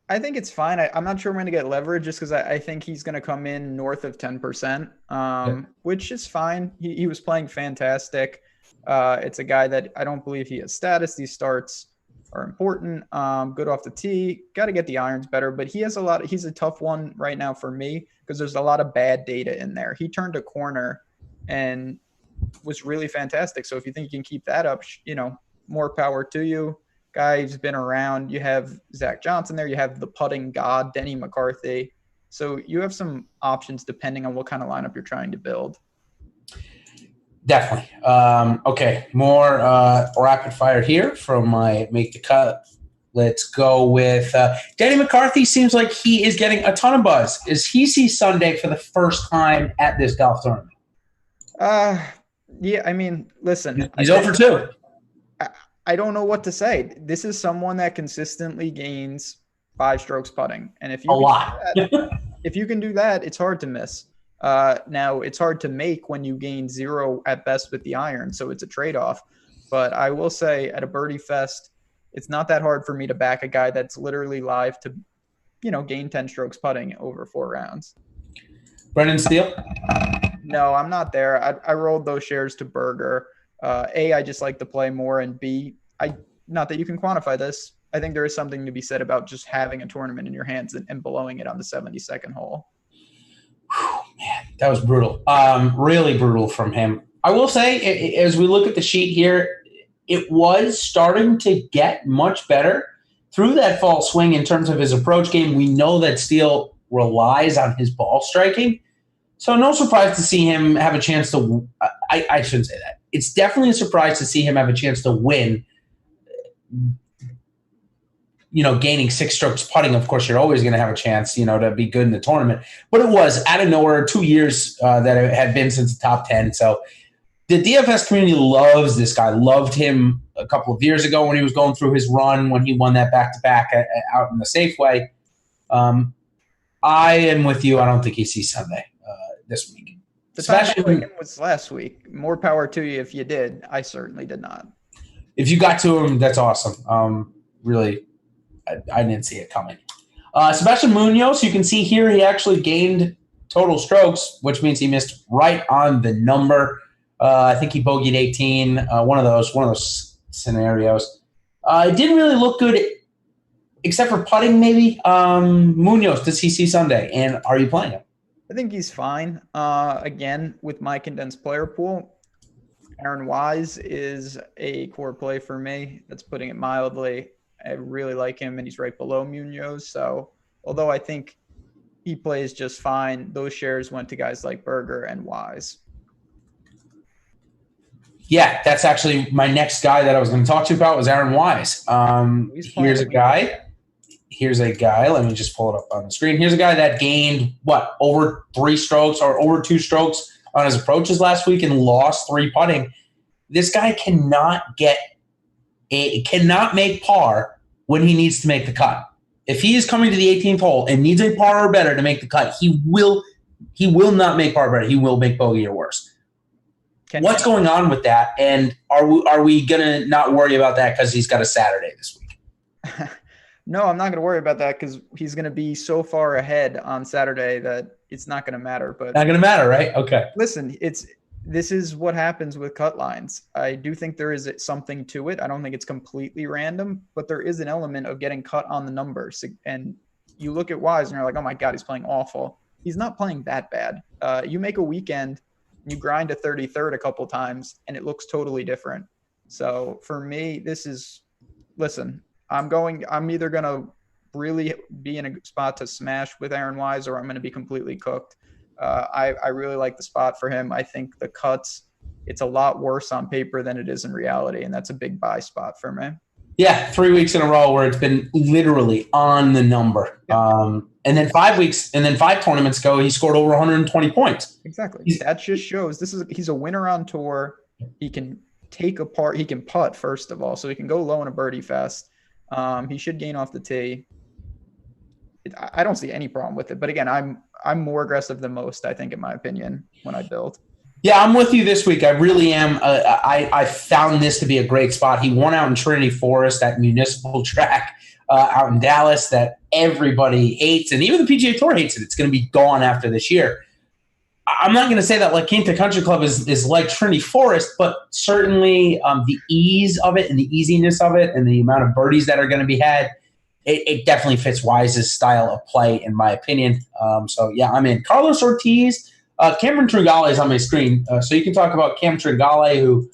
I think it's fine. I'm not sure I'm going to get leverage just because I think he's going to come in north of 10%, which is fine. He was playing fantastic. It's a guy that I don't believe he has status. These starts are important. Good off the tee. Got to get the irons better, but he's a tough one right now for me because there's a lot of bad data in there. He turned a corner and was really fantastic. So if you think you can keep that up, more power to you. Guy's been around. You have Zach Johnson there. You have the putting god, Denny McCarthy. So you have some options depending on what kind of lineup you're trying to build. Definitely. Okay, more rapid fire here from my Make the Cut. Let's go with Denny McCarthy. Seems like he is getting a ton of buzz. Is he see Sunday for the first time at this golf tournament? Yeah, I mean, listen. He's over 2. I don't know what to say. This is someone that consistently gains 5 strokes putting. And if you can do that, it's hard to miss. Now, it's hard to make when you gain 0 at best with the iron, so it's a trade-off. But I will say at a birdie fest, it's not that hard for me to back a guy that's literally live to, gain 10 strokes putting over 4 rounds. Brendan Steele? No, I'm not there. I rolled those shares to Berger. A, I just like to play more, and B, not that you can quantify this. I think there is something to be said about just having a tournament in your hands and blowing it on the 72nd hole. Whew, man, that was brutal. Really brutal from him. I will say, as we look at the sheet here, it was starting to get much better through that fall swing in terms of his approach game. We know that Steele relies on his ball striking. So no surprise to see him have a chance to – I shouldn't say that. It's definitely a surprise to see him have a chance to win, gaining 6 strokes putting. Of course, you're always going to have a chance, to be good in the tournament. But it was out of nowhere, 2 years that it had been since the top 10. So the DFS community loves this guy, loved him a couple of years ago when he was going through his run, when he won that back-to-back out in the Safeway. I am with you. I don't think he sees Sunday this week. The time was last week. More power to you if you did. I certainly did not. If you got to him, that's awesome. Really, I didn't see it coming. Sebastian Munoz, you can see here he actually gained total strokes, which means he missed right on the number. I think he bogeyed 18. One of those scenarios. It didn't really look good, except for putting. Maybe Munoz. Does he see Sunday? And are you playing him? I think he's fine. Again, with my condensed player pool, Aaron Wise is a core play for me. That's putting it mildly. I really like him, and he's right below Munoz. So, although I think he plays just fine, those shares went to guys like Berger and Wise. Yeah, that's actually my next guy that I was going to talk to you about was Aaron Wise. Here's a guy. Let me just pull it up on the screen. Here's a guy that gained, over 3 strokes or over 2 strokes on his approaches last week and lost 3 putting. This guy cannot make par when he needs to make the cut. If he is coming to the 18th hole and needs a par or better to make the cut, he will not make par or better. He will make bogey or worse. What's going on with that? And are we going to not worry about that because he's got a Saturday this week? No, I'm not going to worry about that because he's going to be so far ahead on Saturday that it's not going to matter. But not going to matter, right? Okay. Listen, this is what happens with cut lines. I do think there is something to it. I don't think it's completely random, but there is an element of getting cut on the numbers. And you look at Wise and you're like, oh my God, he's playing awful. He's not playing that bad. You make a weekend, you grind a 33rd a couple times, and it looks totally different. So for me, listen, I'm either going to really be in a spot to smash with Aaron Wise or I'm going to be completely cooked. I really like the spot for him. I think the cuts, it's a lot worse on paper than it is in reality, and that's a big buy spot for me. Yeah, 3 weeks in a row where it's been literally on the number. Yeah. And then 5 tournaments ago, he scored over 120 points. Exactly. That just shows he's a winner on tour. He can take apart. He can putt, first of all, so he can go low in a birdie fest. He should gain off the tee. I don't see any problem with it. But again, I'm more aggressive than most, I think, in my opinion, when I build. Yeah, I'm with you this week. I really am. I found this to be a great spot. He won out in Trinity Forest, that municipal track out in Dallas that everybody hates, and even the PGA Tour hates it. It's going to be gone after this year. I'm not going to say that La Quinta Country Club is like Trinity Forest, but certainly the ease of it and the easiness of it and the amount of birdies that are going to be had, it definitely fits Wise's style of play, in my opinion. So, yeah, I'm in. Carlos Ortiz, Cameron Tringale is on my screen. So you can talk about Cam Tringale, who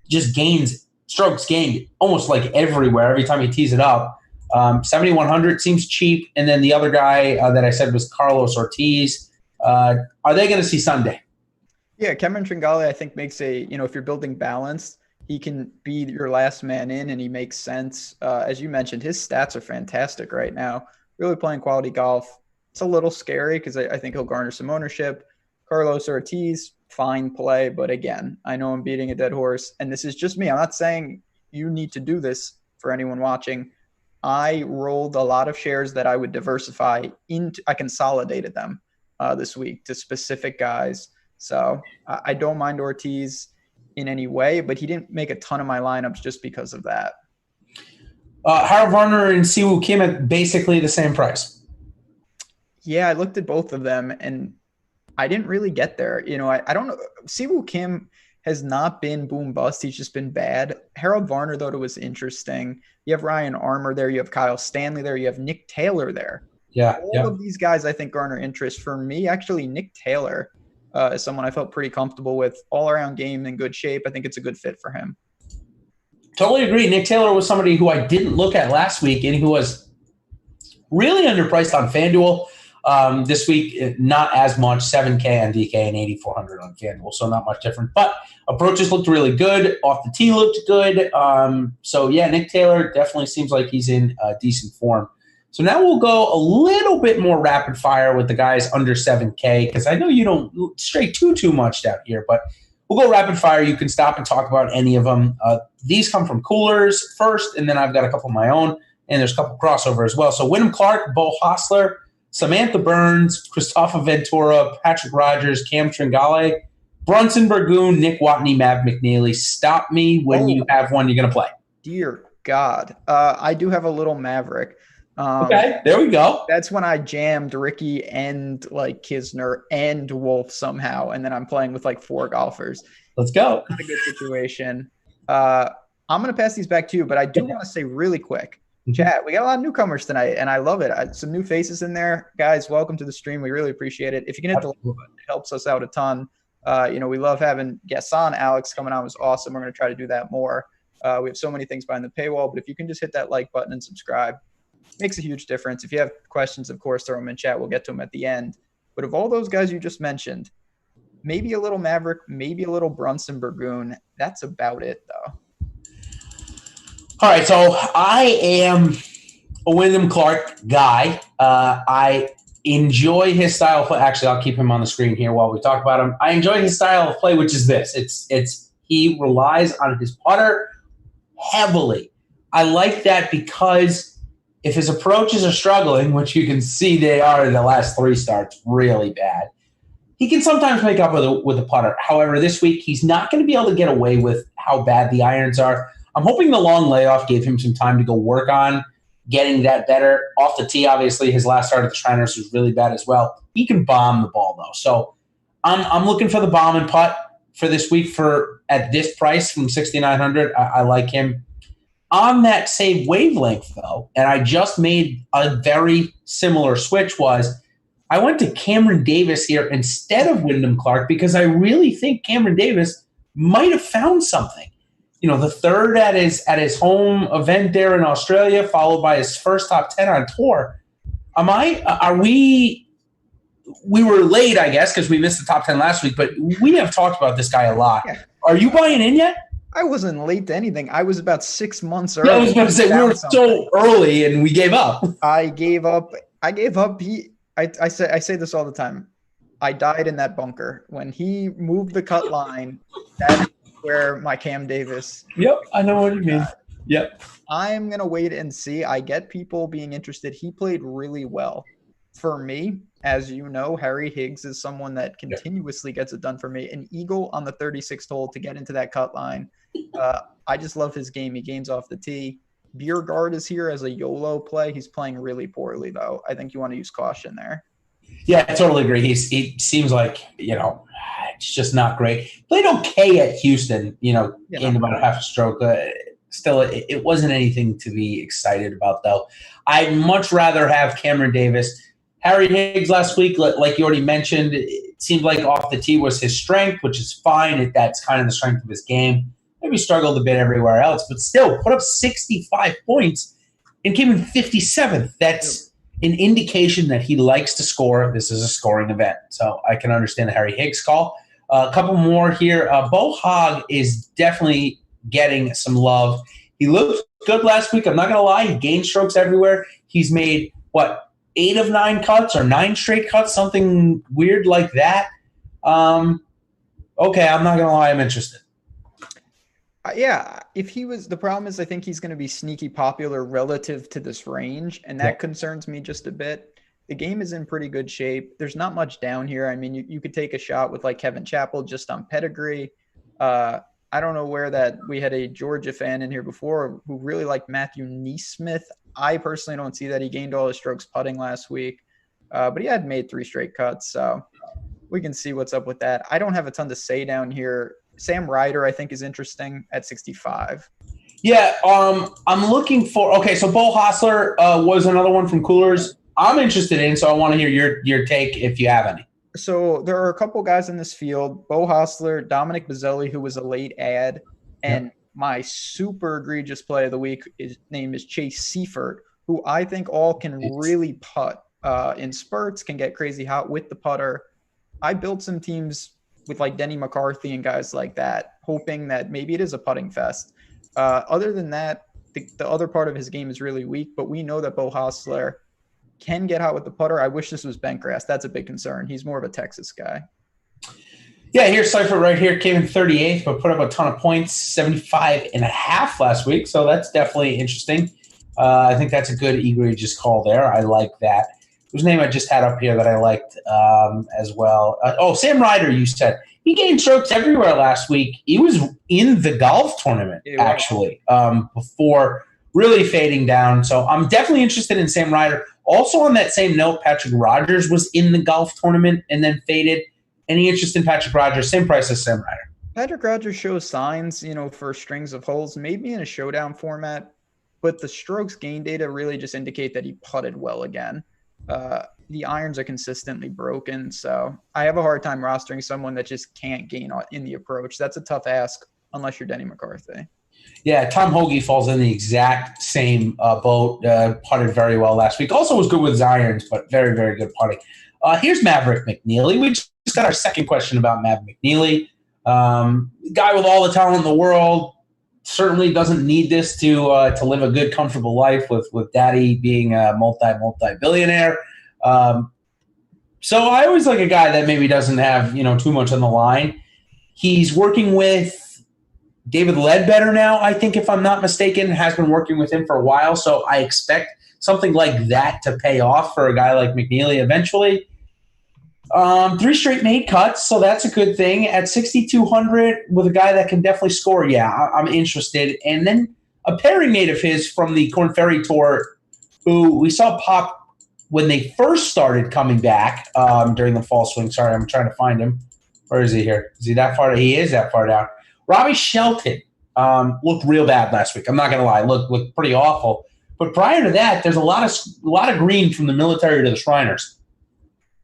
just gains strokes gained almost like everywhere every time he tees it up. 7,100 seems cheap. And then the other guy that I said was Carlos Ortiz. Are they going to see Sunday? Yeah, Cameron Tringale, I think, makes if you're building balance, he can be your last man in, and he makes sense. As you mentioned, his stats are fantastic right now. Really playing quality golf. It's a little scary because I think he'll garner some ownership. Carlos Ortiz, fine play. But again, I know I'm beating a dead horse, and this is just me. I'm not saying you need to do this for anyone watching. I rolled a lot of shares that I would diversify into. I consolidated them this week to specific guys. So I don't mind Ortiz in any way, but he didn't make a ton of my lineups just because of that. Harold Varner and Siwoo Kim at basically the same price. Yeah, I looked at both of them, and I didn't really get there. I don't know. Siwoo Kim has not been boom bust. He's just been bad. Harold Varner, though, it was interesting. You have Ryan Armour there. You have Kyle Stanley there. You have Nick Taylor there. Yeah. All of these guys, I think, garner interest. For me, actually, Nick Taylor is someone I felt pretty comfortable with. All-around game in good shape. I think it's a good fit for him. Totally agree. Nick Taylor was somebody who I didn't look at last week and who was really underpriced on FanDuel. This week, not as much, 7K on DK and 8,400 on FanDuel, so not much different. But approaches looked really good. Off the tee looked good. So, yeah, Nick Taylor definitely seems like he's in decent form. So now we'll go a little bit more rapid fire with the guys under 7K, because I know you don't stray too much down here, but we'll go rapid fire. You can stop and talk about any of them. These come from Coolers first, and then I've got a couple of my own, and there's a couple crossover as well. So Wyndham Clark, Bo Hostler, Samantha Burns, Christopher Ventura, Patrick Rogers, Cam Tringale, Brunson Burgoon, Nick Watney, Mav McNeely. Stop me when you have one you're going to play. Dear God. I do have a little Maverick. Okay, there we go. That's when I jammed Ricky and like Kisner and Wolf somehow, and then I'm playing with like 4 golfers. Let's go. Not a good situation. I'm going to pass these back to you, but I do want to say really quick, chat, we got a lot of newcomers tonight, and I love it. Some new faces in there. Guys, welcome to the stream. We really appreciate it. If you can hit the like button, it helps us out a ton. We love having guests on. Alex coming on was awesome. We're going to try to do that more. We have so many things behind the paywall, but if you can just hit that like button and subscribe, makes a huge difference. If you have questions, of course, throw them in chat. We'll get to them at the end. But of all those guys you just mentioned, maybe a little Maverick, maybe a little Brunson Burgoon. That's about it, though. All right, so I am a Wyndham Clark guy. I enjoy his style of play. Actually, I'll keep him on the screen here while we talk about him. I enjoy his style of play, which is this. It's he relies on his putter heavily. I like that because if his approaches are struggling, which you can see they are in the last 3 starts, really bad, he can sometimes make up with a putter. However, this week, he's not going to be able to get away with how bad the irons are. I'm hoping the long layoff gave him some time to go work on getting that better. Off the tee, obviously, his last start at the Shriners was really bad as well. He can bomb the ball, though. So I'm looking for the bomb and putt for this week at this price from 6,900. I like him. On that same wavelength, though, and I just made a very similar switch, was I went to Cameron Davis here instead of Wyndham Clark because I really think Cameron Davis might have found something. The third at his home event there in Australia, followed by his first top 10 on tour. We were late, I guess, because we missed the top 10 last week, but we have talked about this guy a lot. Yeah. Are you buying in yet? I wasn't late to anything. I was about 6 months early. Yeah, I was going to say, we were so early and we gave up. I gave up. I say this all the time. I died in that bunker. When he moved the cut line, that's where my Cam Davis. Yep, I know what you mean. Yep. I'm going to wait and see. I get people being interested. He played really well for me, as you know, Harry Higgs is someone that continuously gets it done for me. An eagle on the 36th hole to get into that cut line. I just love his game. He gains off the tee. Biergaard is here as a YOLO play. He's playing really poorly, though. I think you want to use caution there. Yeah, I totally agree. He seems like, it's just not great. Played okay at Houston, gained about a half a stroke. Still, it wasn't anything to be excited about, though. I'd much rather have Cameron Davis. Harry Higgs last week, like you already mentioned, it seemed like off the tee was his strength, which is fine. That's kind of the strength of his game. Maybe struggled a bit everywhere else, but still put up 65 points and came in 57th. That's an indication that he likes to score. This is a scoring event, so I can understand the Harry Higgs call. A couple more here. Bo Hogg is definitely getting some love. He looked good last week. I'm not going to lie. He gained strokes everywhere. He's made, 8 of 9 cuts or 9 straight cuts, something weird like that. Okay, I'm not going to lie. I'm interested. Yeah, if he was, the problem is I think he's going to be sneaky popular relative to this range, and that concerns me just a bit. The game is in pretty good shape. There's not much down here. I mean, you could take a shot with like Kevin Chappell just on pedigree. I don't know where that we had a Georgia fan in here before who really liked Matthew Neesmith. I personally don't see that. He gained all his strokes putting last week, but he had made 3 straight cuts, so we can see what's up with that. I don't have a ton to say down here. Sam Ryder, I think, is interesting at 65. Yeah, I'm looking for – okay, so Bo Hostler was another one from Coolers I'm interested in, so I want to hear your take if you have any. So there are a couple guys in this field, Bo Hostler, Dominic Bazzelli, who was a late ad, and my super egregious play of the week, his name is Chase Seifert, who I think all can really putt in spurts, can get crazy hot with the putter. I built some teams with like Denny McCarthy and guys like that, hoping that maybe it is a putting fest. Other than that, the other part of his game is really weak, but we know that Bo Hostler can get hot with the putter. I wish this was Bentgrass. That's a big concern. He's more of a Texas guy. Yeah, here's Seifert right here. Came in 38th, but put up a ton of points, 75.5 last week. So that's definitely interesting. I think that's a good egregious call there. I like that. Whose name I just had up here that I liked as well. Sam Ryder, you said. He gained strokes everywhere last week. He was in the golf tournament, actually, before really fading down. So I'm definitely interested in Sam Ryder. Also on that same note, Patrick Rogers was in the golf tournament and then faded. Any interest in Patrick Rogers? Same price as Sam Ryder. Patrick Rogers shows signs, for strings of holes, maybe in a showdown format, but the strokes gain data really just indicate that he putted well again. The irons are consistently broken, so I have a hard time rostering someone that just can't gain in the approach. That's a tough ask unless you're Denny McCarthy. Yeah, Tom Hoagie falls in the exact same boat. Putted very well last week. Also was good with his irons, but very, very good putting. Here's Maverick McNeely. We just got our second question about Mav McNeely. Guy with all the talent in the world. Certainly doesn't need this to live a good, comfortable life with daddy being a multi-billionaire. So I always like a guy that maybe doesn't have, too much on the line. He's working with David Ledbetter now, I think, if I'm not mistaken, has been working with him for a while. So I expect something like that to pay off for a guy like McNeely eventually. 3 straight made cuts, so that's a good thing. At 6,200 with a guy that can definitely score, I'm interested. And then a pairing mate of his from the Korn Ferry Tour, who we saw pop when they first started coming back during the fall swing. Sorry, I'm trying to find him. Where is he here? Is he that far? He is that far down. Robbie Shelton looked real bad last week. I'm not going to lie. Looked pretty awful. But prior to that, there's a lot of green from the military to the Shriners.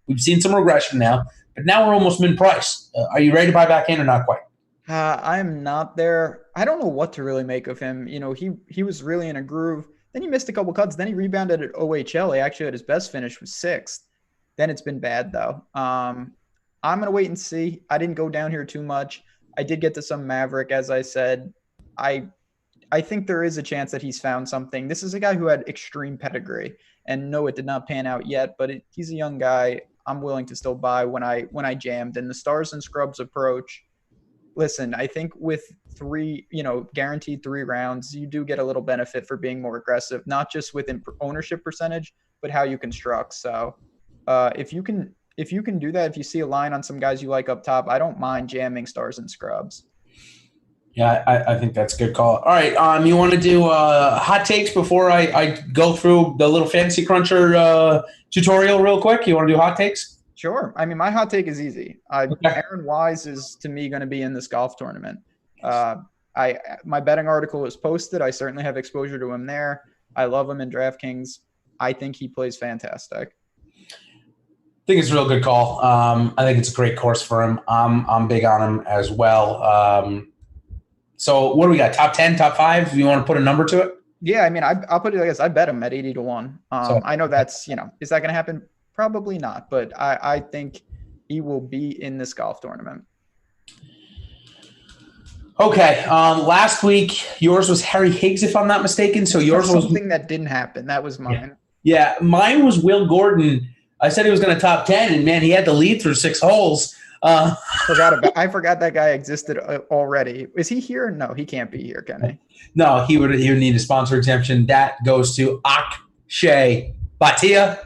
We've seen some regression now, but now we're almost min-price. Are you ready to buy back in or not quite? I'm not there. I don't know what to really make of him. He was really in a groove. Then he missed a couple cuts. Then he rebounded at OHL. He actually had his best finish was 6th. Then it's been bad, though. I'm going to wait and see. I didn't go down here too much. I did get to some Maverick, as I said. I think there is a chance that he's found something. This is a guy who had extreme pedigree. And no, it did not pan out yet, but he's a young guy. I'm willing to still buy when I jammed. And the Stars and Scrubs approach, listen, I think with 3, guaranteed 3 rounds, you do get a little benefit for being more aggressive, not just within ownership percentage, but how you construct. So If you can do that, if you see a line on some guys you like up top, I don't mind jamming stars and scrubs. Yeah, I think that's a good call. All right, you want to do hot takes before I go through the little fantasy cruncher tutorial real quick? You want to do hot takes? Sure. I mean, my hot take is easy. Aaron Wise is, to me, going to be in this golf tournament. My betting article was posted. I certainly have exposure to him there. I love him in DraftKings. I think he plays fantastic. I think it's a real good call. I think it's a great course for him. I'm big on him as well. So what do we got? Top 10, top 5? You want to put a number to it? Yeah, I mean, I'll put it like this. I bet him at 80-1. I know that's, is that going to happen? Probably not, but I think he will be in this golf tournament. Okay. Last week, yours was Harry Higgs, if I'm not mistaken. So yours was something that didn't happen. That was mine. Yeah, mine was Will Gordon. I said he was going to top 10, and man, he had to lead through 6 holes. I forgot that guy existed already. Is he here? No, he can't be here, can he? No, he would need a sponsor exemption. That goes to Akshay Bhatia.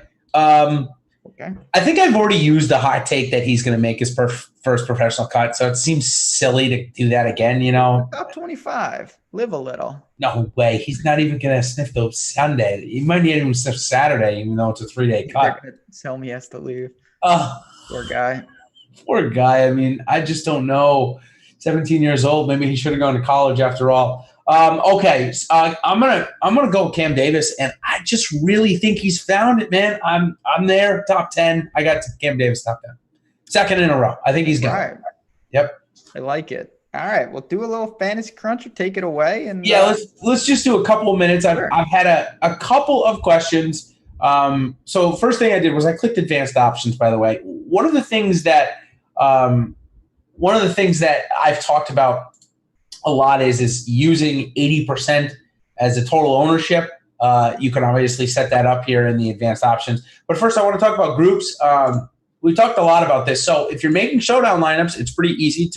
Okay. I think I've already used the hot take that he's going to make his first professional cut, so it seems silly to do that again, Top 25. Live a little. No way. He's not even going to sniff the Sunday. He might not even sniff Saturday, even though it's a 3-day cut. They're going to tell me he has to leave. Poor guy. Poor guy. I mean, I just don't know. 17 years old. Maybe he should have gone to college after all. Okay, I'm gonna go with Cam Davis, and I just really think he's found it, man. I'm there, top 10. I got Cam Davis top 10, second in a row. I think he's good. All right. Yep. I like it. All right, we'll do a little fantasy cruncher. Take it away, and let's just do a couple of minutes. Sure. I've had a couple of questions. So first thing I did was I clicked advanced options. By the way, one of the things that I've talked about a lot is using 80% as a total ownership. You can obviously set that up here in the advanced options. But first, I want to talk about groups. We talked a lot about this. So if you're making showdown lineups, it's pretty easy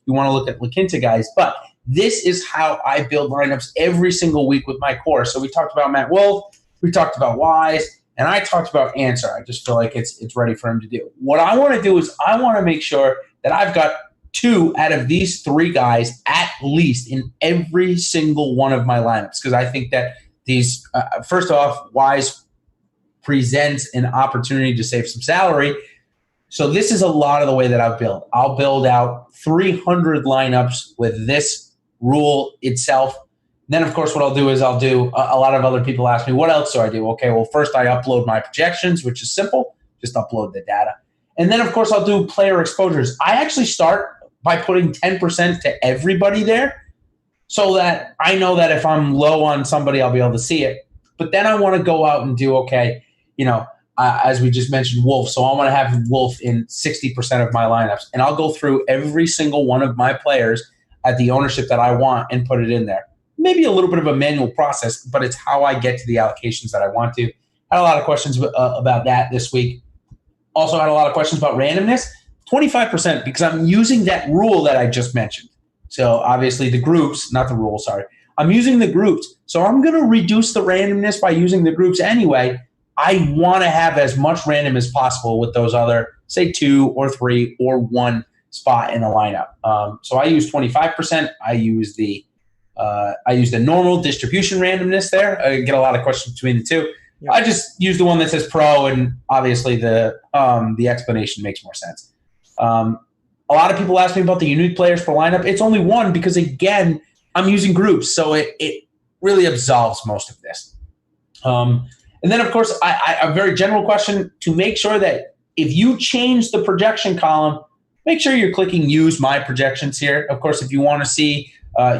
you want to look into guys. But this is how I build lineups every single week with my course. So we talked about Matt Wolf. We talked about Wise. And I talked about Answer. I just feel like it's ready for him to do. What I want to do is I want to make sure that I've got 2 out of these 3 guys at least in every single one of my lineups, because I think that these first off, Wise presents an opportunity to save some salary. So this is a lot of the way that I'll build. I'll build out 300 lineups with this rule itself. Then, of course, what I'll do is I'll do a lot of other people ask me, what else do I do? Okay, well, first I upload my projections, which is simple. Just upload the data. And then, of course, I'll do player exposures. I actually start by putting 10% to everybody there so that I know that if I'm low on somebody, I'll be able to see it. But then I want to go out and do, as we just mentioned, Wolf. So I want to have Wolf in 60% of my lineups. And I'll go through every single one of my players at the ownership that I want and put it in there. Maybe a little bit of a manual process, but it's how I get to the allocations that I want to. Had a lot of questions about that this week. Also had a lot of questions about randomness. 25% because I'm using that rule that I just mentioned. So obviously the groups, not the rule, sorry. I'm using the groups. So I'm going to reduce the randomness by using the groups anyway. I want to have as much random as possible with those other, say 2 or 3 or 1 spot in the lineup. So I use 25%. I use the normal distribution randomness there. I get a lot of questions between the two. Yeah. I just use the one that says pro, and obviously the explanation makes more sense. A lot of people ask me about the unique players per lineup. It's only 1 because, again, I'm using groups, so it really absolves most of this. And then, of course, a very general question to make sure that if you change the projection column, make sure you're clicking Use My Projections here. Of course, if you want to see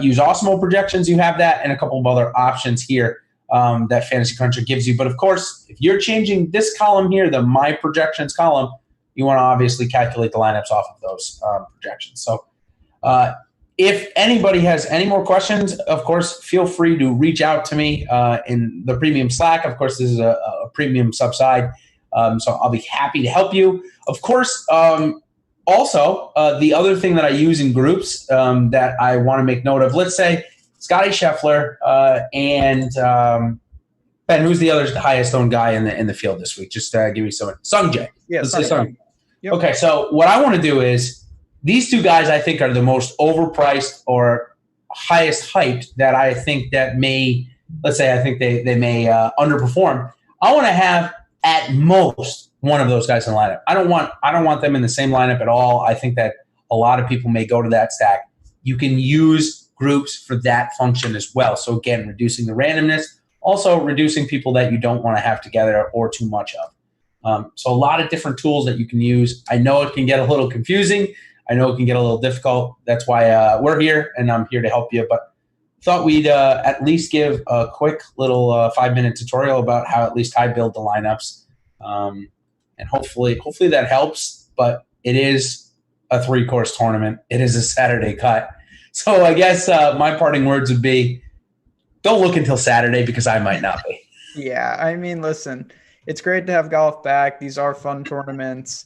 use Osmo projections, you have that, and a couple of other options here that Fantasy Cruncher gives you. But, of course, if you're changing this column here, the My Projections column, you want to obviously calculate the lineups off of those projections. So if anybody has any more questions, of course, feel free to reach out to me in the premium Slack. Of course, this is a premium subside, so I'll be happy to help you. Of course, also, the other thing that I use in groups that I want to make note of, let's say Scotty Scheffler and Ben, who's the other highest owned guy in the field this week? Just give me some. Sung Jae. Yeah, Sung. Yep. Okay, so what I want to do is these two guys I think are the most overpriced or highest hyped that I think that may, let's say I think they may underperform. I want to have at most one of those guys in the lineup. I don't want them in the same lineup at all. I think that a lot of people may go to that stack. You can use groups for that function as well. So again, reducing the randomness, also reducing people that you don't want to have together or too much of. So a lot of different tools that you can use. I know it can get a little confusing. I know it can get a little difficult. That's why we're here, and I'm here to help you. But thought we'd at least give a quick little 5-minute tutorial about how at least I build the lineups. And hopefully that helps. But it is a 3-course tournament. It is a Saturday cut. So I guess my parting words would be, don't look until Saturday because I might not be. Yeah, I mean, listen, it's great to have golf back. These are fun tournaments.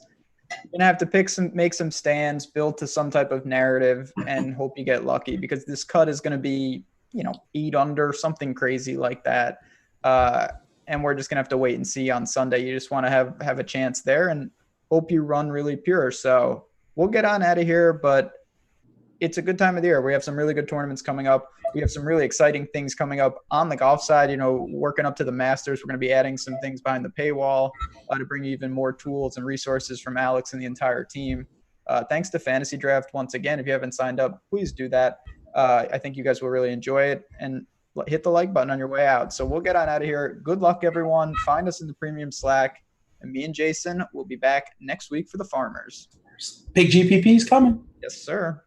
You're going to have to make some stands, build to some type of narrative, and hope you get lucky because this cut is going to be, 8 under, something crazy like that. And we're just going to have to wait and see on Sunday. You just want to have a chance there and hope you run really pure. So we'll get on out of here, but it's a good time of the year. We have some really good tournaments coming up. We have some really exciting things coming up on the golf side, working up to the Masters. We're going to be adding some things behind the paywall to bring you even more tools and resources from Alex and the entire team. Thanks to Fantasy Draft once again. If you haven't signed up, please do that. I think you guys will really enjoy it, and hit the like button on your way out. So we'll get on out of here. Good luck, everyone. Find us in the premium Slack, and me and Jason will be back next week for the Farmers. Big GPP is coming. Yes, sir.